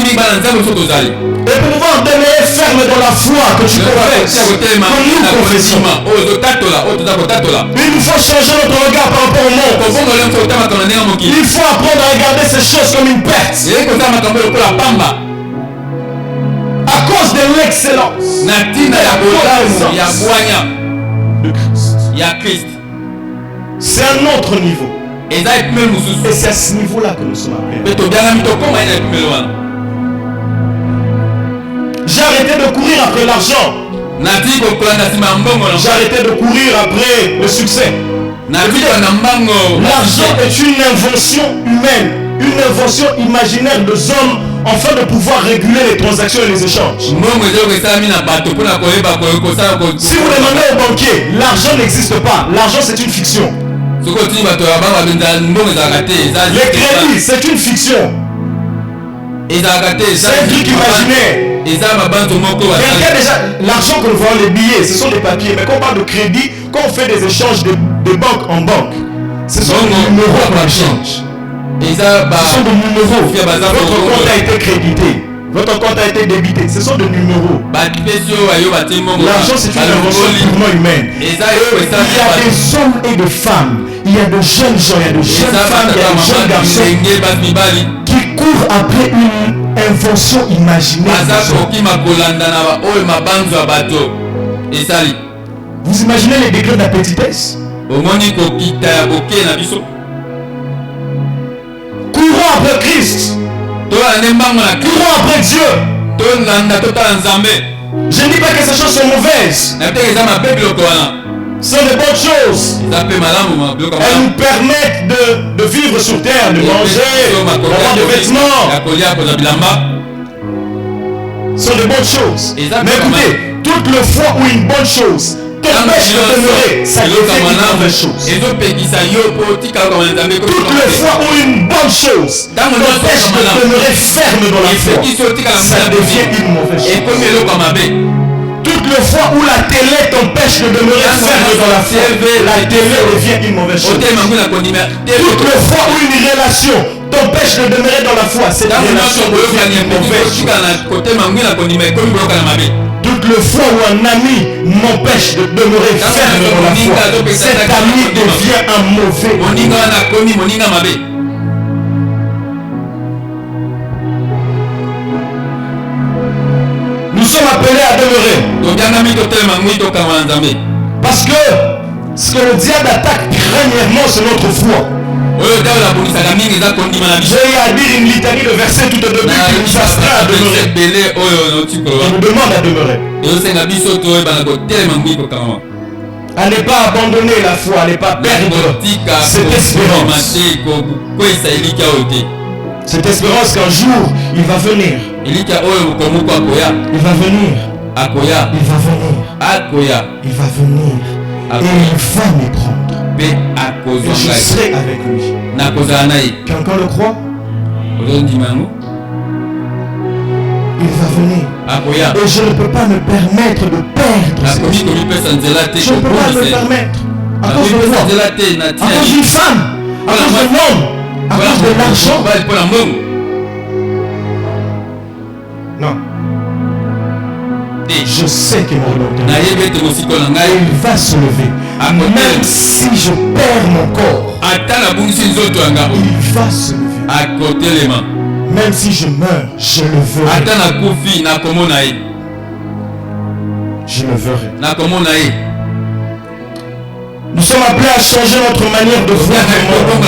pour pouvoir demeurer ferme dans la foi que tu confesses, que nous confessons, il nous faut changer notre regard par rapport au monde. Il faut apprendre à regarder ces choses comme une perte. À cause de l'excellence de Christ. C'est un autre niveau. Et c'est à ce niveau-là que nous sommes appelés. J'ai arrêté de courir après l'argent. J'ai arrêté de courir après le succès. L'argent est une invention humaine. une invention imaginaire des hommes afin de pouvoir réguler les transactions et les échanges. Si vous demandez au banquier, l'argent n'existe pas. L'argent, c'est une fiction. Les crédits, c'est une fiction. C'est un truc imaginaire. L'argent que nous voyons, les billets, ce sont des papiers. Mais quand on parle de crédit, quand on fait des échanges de banque en banque, ce sont des numéros qu'on échange. Ce sont des numéros. Votre compte a été crédité. Votre compte a été débité. Ce sont des numéros. L'argent, c'est une invention purement humaine. Il y a des hommes et des femmes. Il y a de jeunes gens, il y a de jeunes femmes, il y a de jeunes garçons qui courent après une invention imaginaire. Vous imaginez les degrés d'appétitesse? Courons après Christ. Courons après Dieu. Je ne dis pas que ces choses sont mauvaises. Ce sont de bonnes choses. Elles nous permettent de vivre sur terre, de manger, d'avoir des vêtements. Ce sont de bonnes choses. Mais écoutez, toute le fois où une bonne chose t'empêche de demeurer, ça devient une mauvaise chose. Toutes les fois où une bonne chose t'empêche de demeurer ferme dans la foi, ça devient une mauvaise chose. Toutes les fois où la télé t'empêche de demeurer ferme dans la foi, la télé devient une mauvaise chose. Toutes les fois où une relation t'empêche de demeurer dans la foi, cette relation devient une mauvaise chose. Toutes les fois où un ami m'empêche de demeurer ferme dans la foi, cet ami devient un mauvais. Nous sommes appelés à demeurer. Parce que ce que le diable attaque premièrement, c'est notre foi. J'ai à dire une litanie de versets tout au début qui nous astreint à demeurer. On nous demande à demeurer. À ne pas abandonner la foi, à ne pas perdre cette espérance. Cette espérance qu'un jour il va venir. Il va venir. Il va venir. Et il va me prendre. Et je serai avec lui. Quelqu'un le croit? Il va venir. Et je ne peux pas me permettre de perdre. Je ne peux pas me permettre. À cause de moi. À cause d'une femme. À cause d'un homme. À cause de l'argent. Non. Je sais que mon Lord il va se lever. Même si je perds mon corps, il va se lever. Même si je meurs, je le verrai. Je le verrai. Nous sommes appelés à changer notre manière de voir le monde.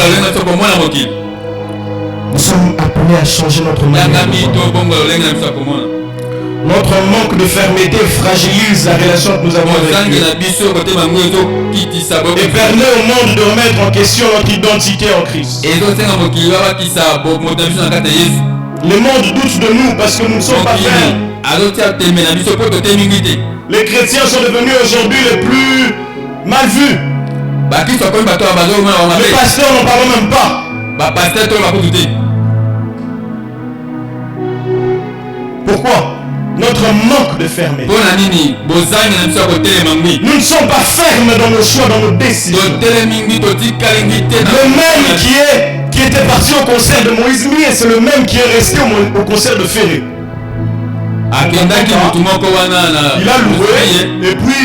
Nous sommes appelés à changer notre manière de voir. Notre manque de fermeté fragilise la relation que nous avons avec Dieu et permet au monde de remettre en question notre identité en Christ. Le monde doute de nous parce que nous ne sommes pas fermes. Les chrétiens sont devenus aujourd'hui les plus mal vus. Les pasteurs n'en parlent même pas. Pourquoi? Notre manque de fermeté. Nous ne sommes pas fermes dans nos choix, dans nos décisions. Le même qui était parti au concert de Moïse Mie, c'est le même qui est resté au concert de Ferré. Il a loué et puis...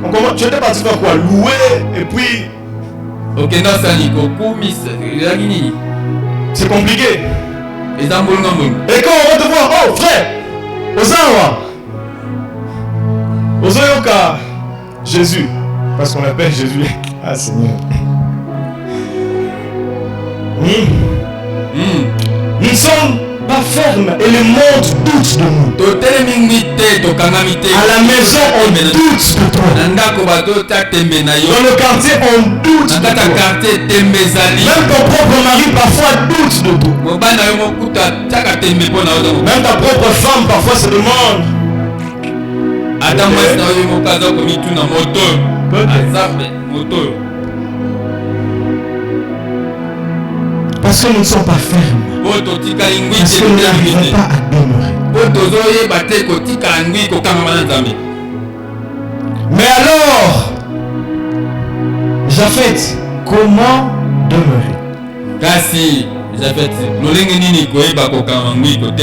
Bon, tu étais parti faire quoi? Louer et puis... C'est compliqué. Et quand on va te voir, oh frère, Ozayoka, Jésus, parce qu'on appelle Jésus. Ah Seigneur. Nous ne sommes pas pas fermes et le monde doute de nous. À la maison, on doute de toi. Dans le quartier, on doute de toi. Même ton propre mari parfois doute de toi. Même ta propre femme parfois se demande. Parce que nous ne sommes pas fermes. Parce que nous n'arrivons pas à demeurer. Mais alors, Japheth, comment demeurer?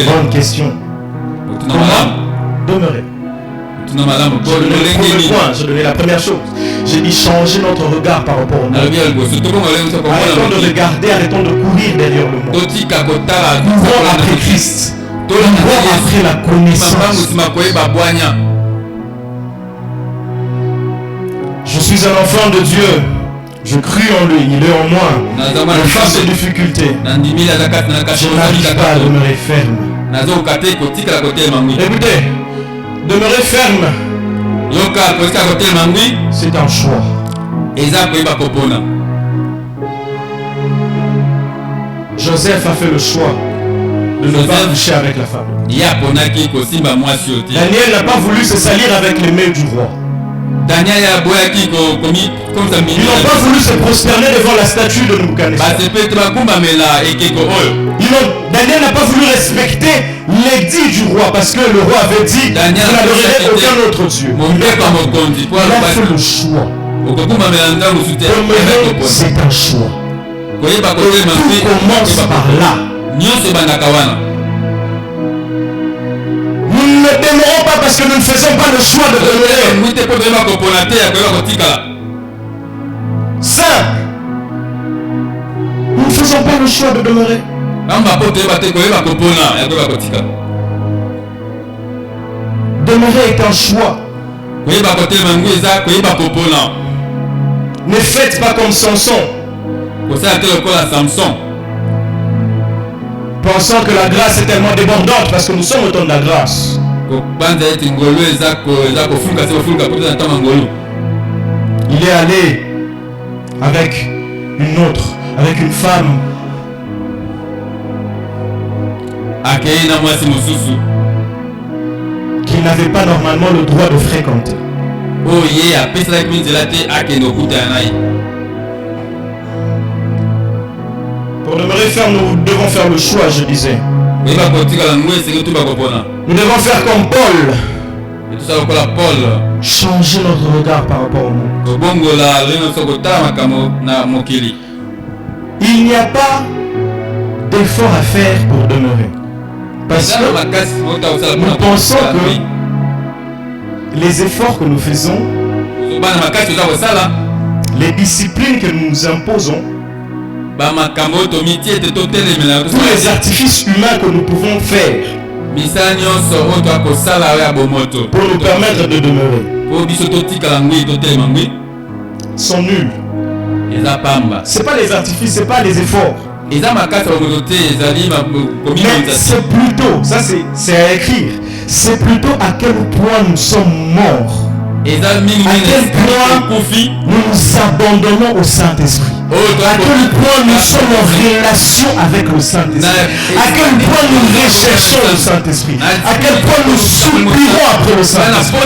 Bonne question. Comment demeurer? Je donnais la première chose. J'ai dit changer notre regard par rapport au monde. Arrêtons de regarder, arrêtons de courir derrière le monde. Courons après Christ. Courons après la connaissance. Je suis un enfant de Dieu. Je crie en lui, il est en moi. Face aux difficultés, je n'arrive pas à demeurer ferme. Écoutez, demeurer ferme, c'est un choix. Joseph a fait le choix de ne pas coucher avec la femme. Daniel n'a pas voulu se salir avec les mains du roi. Ils n'ont pas voulu se prosterner devant la statue de Nebuchadnezzar. Daniel n'a pas voulu respecter l'édit du roi parce que le roi avait dit vous n'adorerez aucun autre Dieu. Il a fait le choix. Demeurer, c'est un choix. Et tout commence par là. Nous ne demeurons pas parce que nous ne faisons pas le choix de demeurer. Simple. Nous ne faisons pas le choix de demeurer. Demeurer est un choix. Ne faites pas comme Samson. Pensant que la grâce est tellement débordante parce que nous sommes au temps de la grâce. Il est allé avec une autre, avec une femme qu'il n'avait pas normalement le droit de fréquenter. Pour demeurer ferme, nous devons faire le choix, je disais. Nous devons faire comme Paul. Changer notre regard par rapport au monde. Il n'y a pas d'effort à faire pour demeurer. Parce que nous pensons que les efforts que nous faisons, les disciplines que nous nous imposons, tous les artifices humains que nous pouvons faire pour nous permettre de demeurer sont nuls. Ce n'est pas les artifices, ce n'est pas les efforts. Mais c'est plutôt, ça c'est à écrire, c'est plutôt à quel point nous sommes morts. À quel point nous nous abandonnons au Saint-Esprit. À quel point nous sommes en relation avec le Saint-Esprit. À quel point nous recherchons le Saint-Esprit. À quel point nous soupirons après le Saint-Esprit.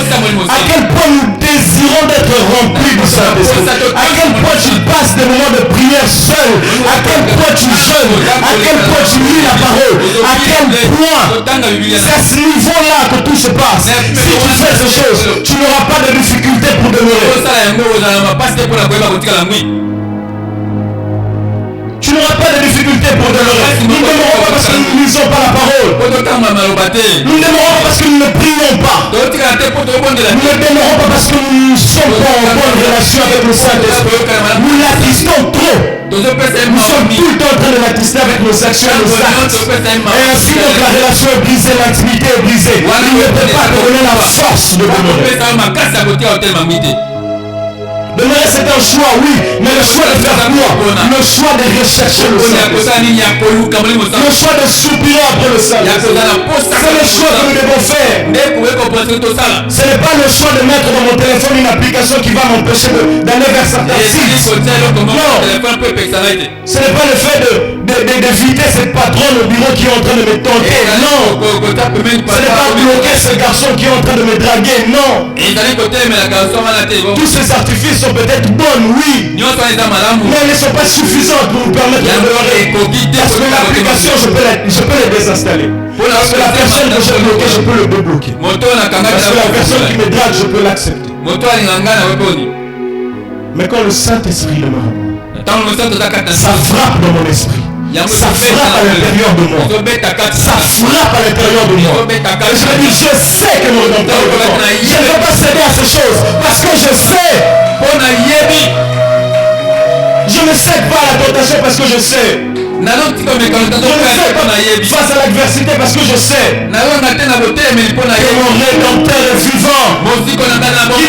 À quel point nous désirons d'être remplis du Saint-Esprit. À quel point tu passes des moments de prière seul. À quel point tu jeûnes. À quel point tu lis la parole. À quel point c'est à ce niveau-là que tout se passe. Si tu fais ces choses, tu n'auras pas de difficulté pour demeurer. Tu n'auras pas de difficulté pour demeurer. Nous ne demeurons pas parce que nous ne lisons pas la parole. Nous ne demeurons pas parce que nous ne prions pas. Nous ne demeurons pas parce que nous ne sommes pas en bonne relation avec le Saint-Esprit. Nous l'attistons trop. Nous sommes tout le temps en train de l'attister avec nos actions et nos actes. Et ainsi donc la relation est brisée, l'intimité est brisée. Il ne peut pas te donner la force de demeurer. Demeurer c'est un choix, oui, mais le choix de faire quoi? Le choix de rechercher le Saint-Esprit. Le choix de soupirer après le Saint-Esprit. C'est le choix que nous devons faire. Ce n'est pas le choix de mettre dans mon téléphone une application qui va m'empêcher d'aller vers certains sites. Non. Ce n'est pas le fait d'éviter cette patronne au bureau qui est en train de me tenter. Non. Ce n'est pas bloquer ce garçon qui est en train de me draguer. Non. Tous ces artifices sont peut-être bonnes, oui. Mais elles ne sont pas suffisantes pour vous permettre de demeurer. Parce que l'application, je peux les désinstaller. Parce que la personne que j'ai bloquée, je peux le débloquer. Parce que la personne qui me drague, je peux l'accepter. Mais quand le Saint-Esprit demeure en moi, ça frappe dans mon esprit. Ça frappe à l'intérieur de moi. Ça frappe à l'intérieur de moi. Et je me dis, je sais que mon Rédempteur est vivant. Je ne veux pas céder à ces choses. Parce que je sais. Je ne cède pas à la tentation parce que je sais. Je ne cède pas face à l'adversité parce que je sais que mon Rédempteur est vivant. Il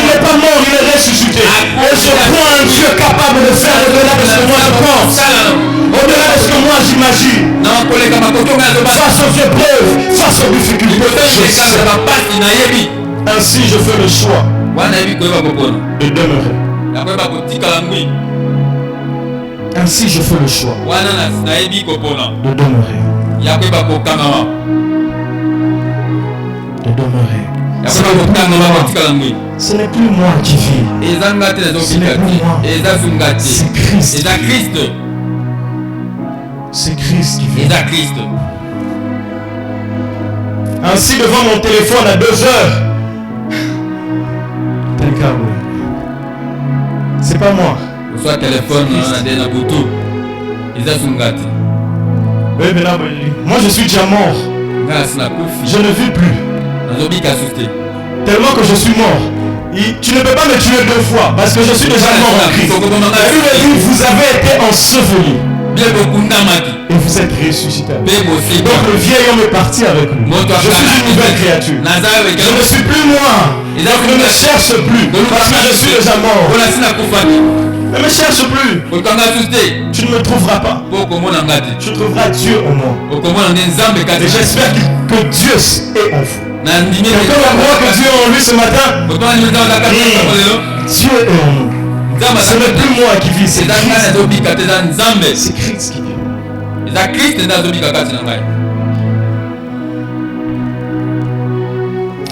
n'est pas mort, il est ressuscité. Et je crois un Dieu capable de faire au-delà de ce que moi je pense, au-delà de ce que moi j'imagine. Face aux épreuves, face aux difficultés, je sais. Ainsi je fais le choix de demeurer. Ainsi je fais le choix de demeurer. De demeurer. Ce n'est plus moi qui vis. Ce n'est plus moi. C'est Christ. C'est Christ qui vit. Ainsi devant mon téléphone à 2 heures. C'est pas moi. Soit téléphone, moi je suis déjà mort. Je ne vis plus. Tellement que je suis mort. Tu ne peux pas me tuer 2 fois parce que je suis déjà mort en Christ. Vous avez été ensevelis. Et vous êtes ressuscité. Donc le vieil homme est parti avec lui. Je suis une nouvelle créature. Je ne suis plus moi. Donc ne me cherche plus. Parce que je suis déjà mort. Ne me cherche plus. Tu ne me trouveras pas. Tu trouveras Dieu en moi. Et j'espère que Dieu est en vous. Quelqu'un va croire que Dieu est en lui ce matin. Dieu est en nous. Ce n'est plus moi qui vis, c'est Christ. C'est Christ qui vit.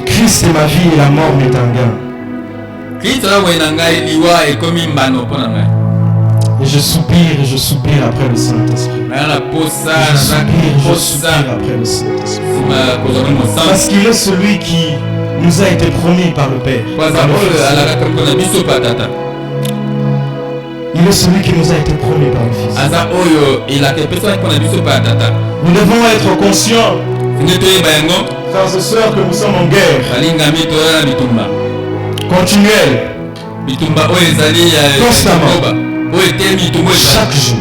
Christ est ma vie et la mort m'est un gain. Et je soupire après le Saint-Esprit. Je soupire après le Saint-Esprit. Parce qu'il est celui qui nous a été promis par le Père. Il est celui qui nous a été promis par le Fils. Nous devons être conscients, frères et sœurs, que nous sommes en guerre continuelle, constamment, chaque jour.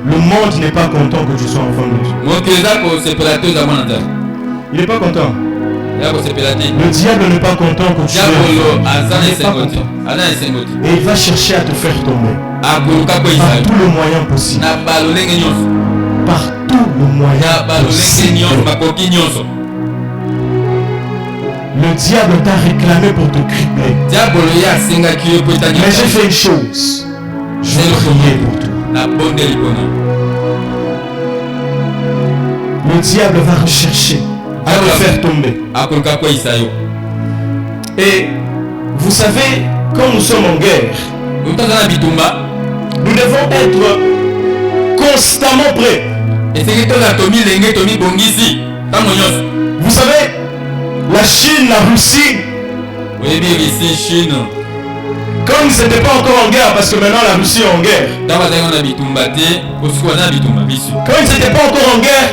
Le monde n'est pas content que tu sois enfant de Dieu. Il n'est pas content. Le diable n'est pas content que tu sois enfant. Et il va chercher à te faire tomber par tout le moyen possible. Par tout le moyen possible. Le diable t'a réclamé pour te crippler. Mais j'ai fait une chose. Je vais prier pour toi. Le diable va rechercher à te faire tomber. Et vous savez, quand nous sommes en guerre, nous devons être constamment prêts. Vous savez, la Chine, la Russie, comme ils n'étaient pas encore en guerre, parce que maintenant la Russie est en guerre. Quand ils n'étaient pas encore en guerre,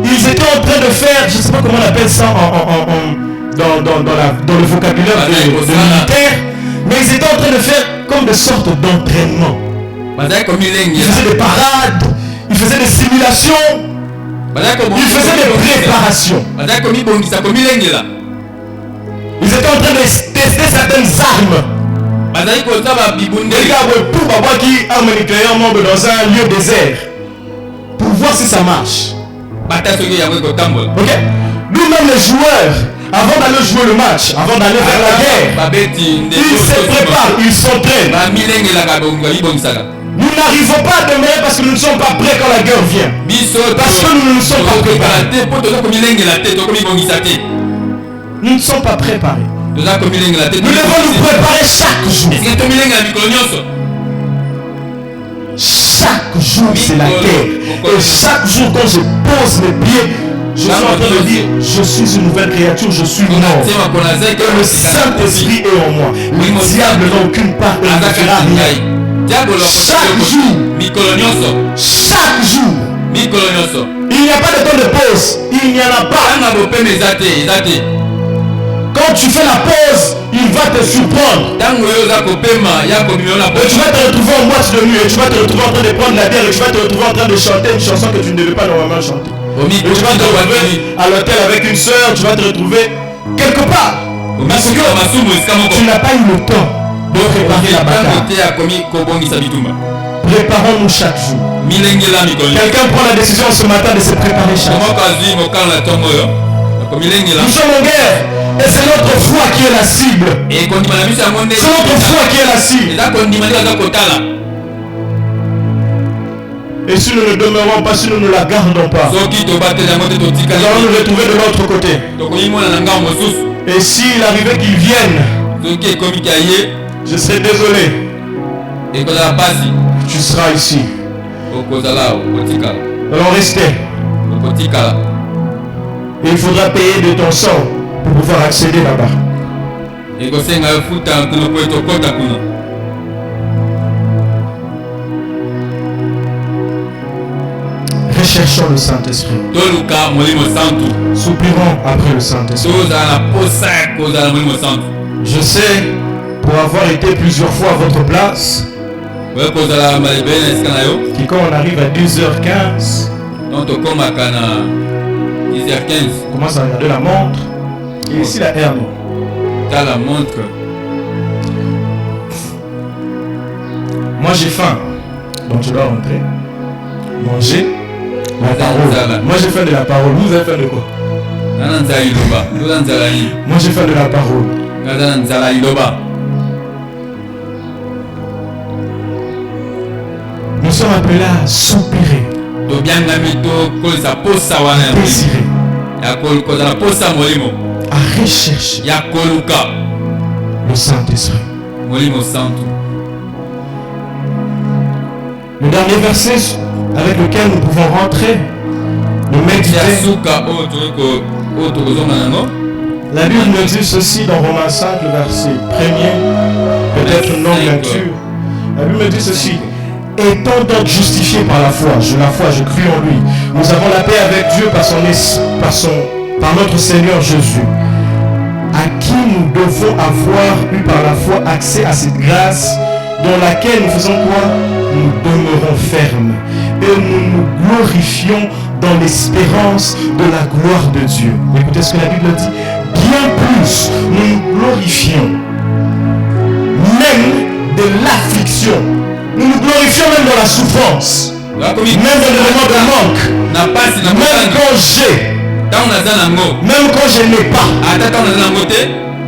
ils étaient en train de faire, je ne sais pas comment on appelle ça dans le vocabulaire de militaire, mais ils étaient en train de faire comme des sortes d'entraînement. Ils faisaient des parades, ils faisaient des simulations. Ils faisaient des préparations. Ils étaient en train de tester certaines armes. Les gars, pour qui arme nucléaire dans un lieu désert. Pour voir si ça marche. Ok? Nous-mêmes les joueurs, avant d'aller jouer le match, avant d'aller vers la guerre, ils se préparent, ils s'entraînent. Nous n'arrivons pas à demeurer parce que nous ne sommes pas prêts quand la guerre vient. Parce que nous ne sommes pas préparés. Nous ne sommes pas préparés. Nous devons nous préparer chaque jour. Chaque jour c'est la guerre. Et chaque jour quand je pose mes pieds, je suis en train de dire, je suis une nouvelle créature, je suis mort. Et le Saint-Esprit est en moi. Le diable n'a aucune part et ne fera rien. Chaque jour, il n'y a pas de temps de pause. Il n'y en a pas. Quand tu fais la pause, il va te surprendre. Et tu vas te retrouver en boîte de nuit. Et tu vas te retrouver en train de prendre la bière. Et tu vas te retrouver en train de chanter une chanson que tu ne devais pas normalement chanter. Et tu vas te retrouver à l'hôtel avec une soeur. Tu vas te retrouver quelque part. Parce que tu n'as pas eu le temps de préparer la bataille. Préparons-nous chaque jour. Quelqu'un prend la décision ce matin de se préparer chaque jour. Nous sommes en guerre. Et c'est notre foi qui est la cible. C'est notre foi qui est la cible. Et si nous ne demeurons pas, si nous ne la gardons pas, nous allons nous retrouver de l'autre côté. Et s'il arrivait qu'ils viennent, je serai désolé. Tu seras ici. Alors restez. Et il faudra payer de ton sang pour pouvoir accéder là-bas. Recherchons le Saint-Esprit. Soupirons après le Saint-Esprit. Je sais, pour avoir été plusieurs fois à votre place, qui quand on arrive à 10h15, on commence à regarder la montre. Et ici la herbe. T'as la montre. Moi j'ai faim. Donc je dois rentrer. Manger la parole. Moi j'ai faim de la parole. Vous avez faim de quoi? Moi j'ai faim de la parole. Nous sommes appelés à soupirer. Désirer. À rechercher le Saint-Esprit. Le dernier verset avec lequel nous pouvons rentrer, nous méditer. La Bible nous dit ceci dans Romains 5, le verset 1er, peut-être une longue lecture. La Bible me dit ceci. Étant donc justifiés par la foi, je crie en lui. Nous avons la paix avec Dieu par notre Seigneur Jésus, à qui nous devons avoir eu par la foi accès à cette grâce dans laquelle nous faisons quoi? Nous demeurons fermes et nous nous glorifions dans l'espérance de la gloire de Dieu. Écoutez ce que la Bible dit. Bien plus, nous nous glorifions même de l'affliction. Nous nous glorifions même dans la souffrance, même dans les moments de manque, même quand j'ai, même quand je n'ai pas,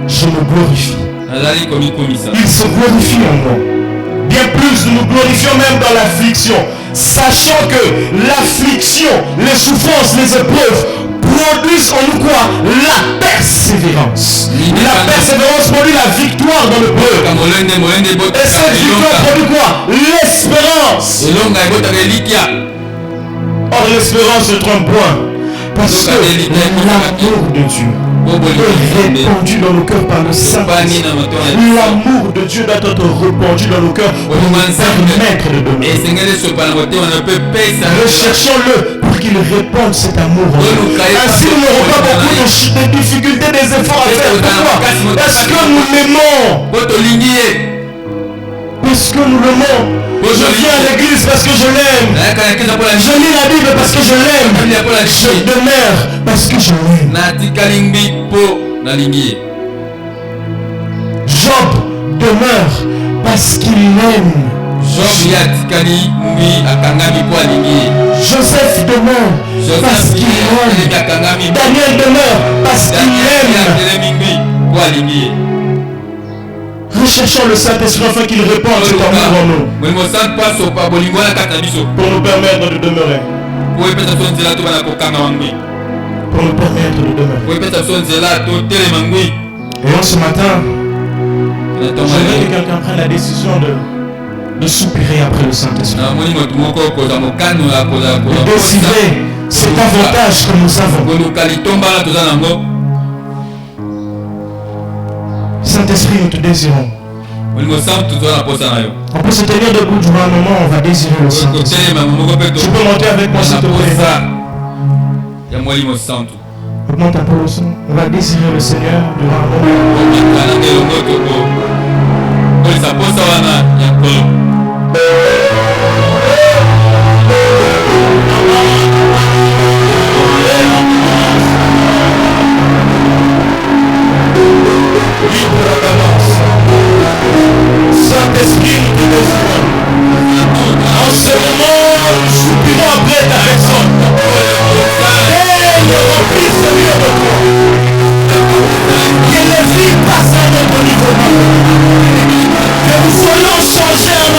je me glorifie. Il se glorifie en moi. Bien plus, nous nous glorifions même dans l'affliction, sachant que l'affliction, les souffrances, les épreuves produisent en nous quoi? La persévérance. La persévérance produit la victoire dans le peuple. Et cette victoire produit quoi? L'espérance. Or l'espérance se trompe point. Parce que l'amour de Dieu est répandu dans nos cœurs par le Saint-Esprit. L'amour de Dieu doit être répandu dans nos cœurs pour nous permettre de donner. Recherchons-le pour qu'il répande cet amour en nous. Ainsi nous n'aurons pas beaucoup de difficultés, des efforts à faire. Pourquoi? Parce que nous l'aimons. puisque nous l'aimons. Je viens à l'église parce que je l'aime. Je lis la Bible parce que je l'aime. Je demeure parce que je l'aime. Job demeure parce qu'il l'aime. Joseph demeure parce qu'il aime. Daniel demeure parce qu'il aime. Recherchons le Saint-Esprit afin qu'il répande cet amour en nous. Pour nous permettre de demeurer. Pour nous permettre de demeurer. Et en ce matin, j'aimerais que quelqu'un prenne la décision de soupirer après le Saint-Esprit. De désirer cet avantage que nous avons. Saint-Esprit, nous te désirons. On peut se tenir debout durant un moment, on va désirer le Saint-Esprit. Tu peux monter avec moi s'il te plaît. Augmente un peu le son. On va désirer le Seigneur durant un moment. Saint-Esprit, nous te désirons. En ce moment, nous soupirons après ta personne. Et nous remplisse ce lieu de toi. Que les vies passent à notre niveau. Que nous soyons changés en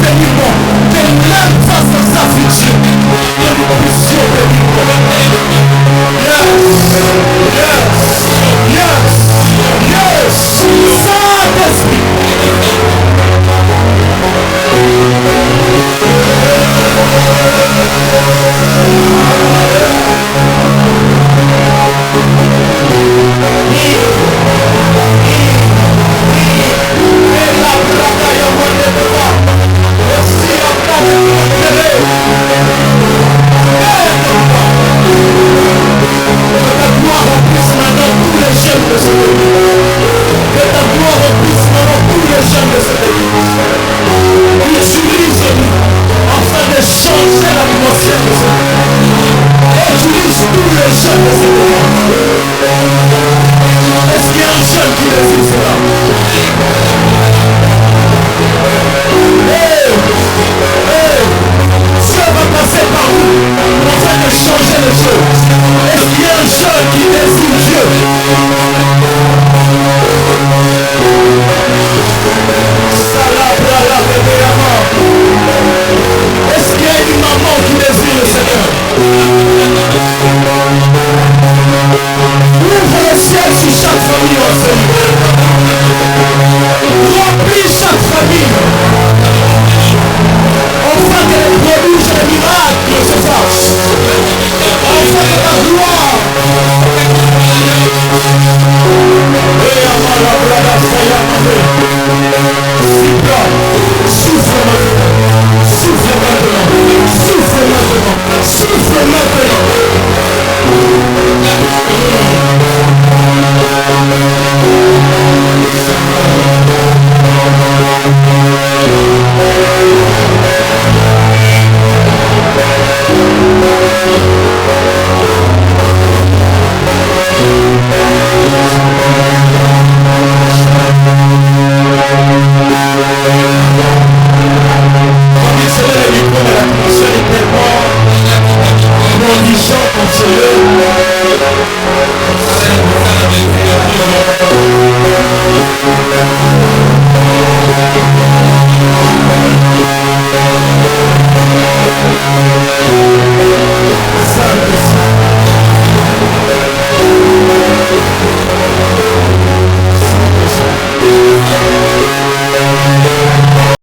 bénir moi. Que l'âme face à sa future. Que nous puissions bénir moi. Yes. Saint-Esprit.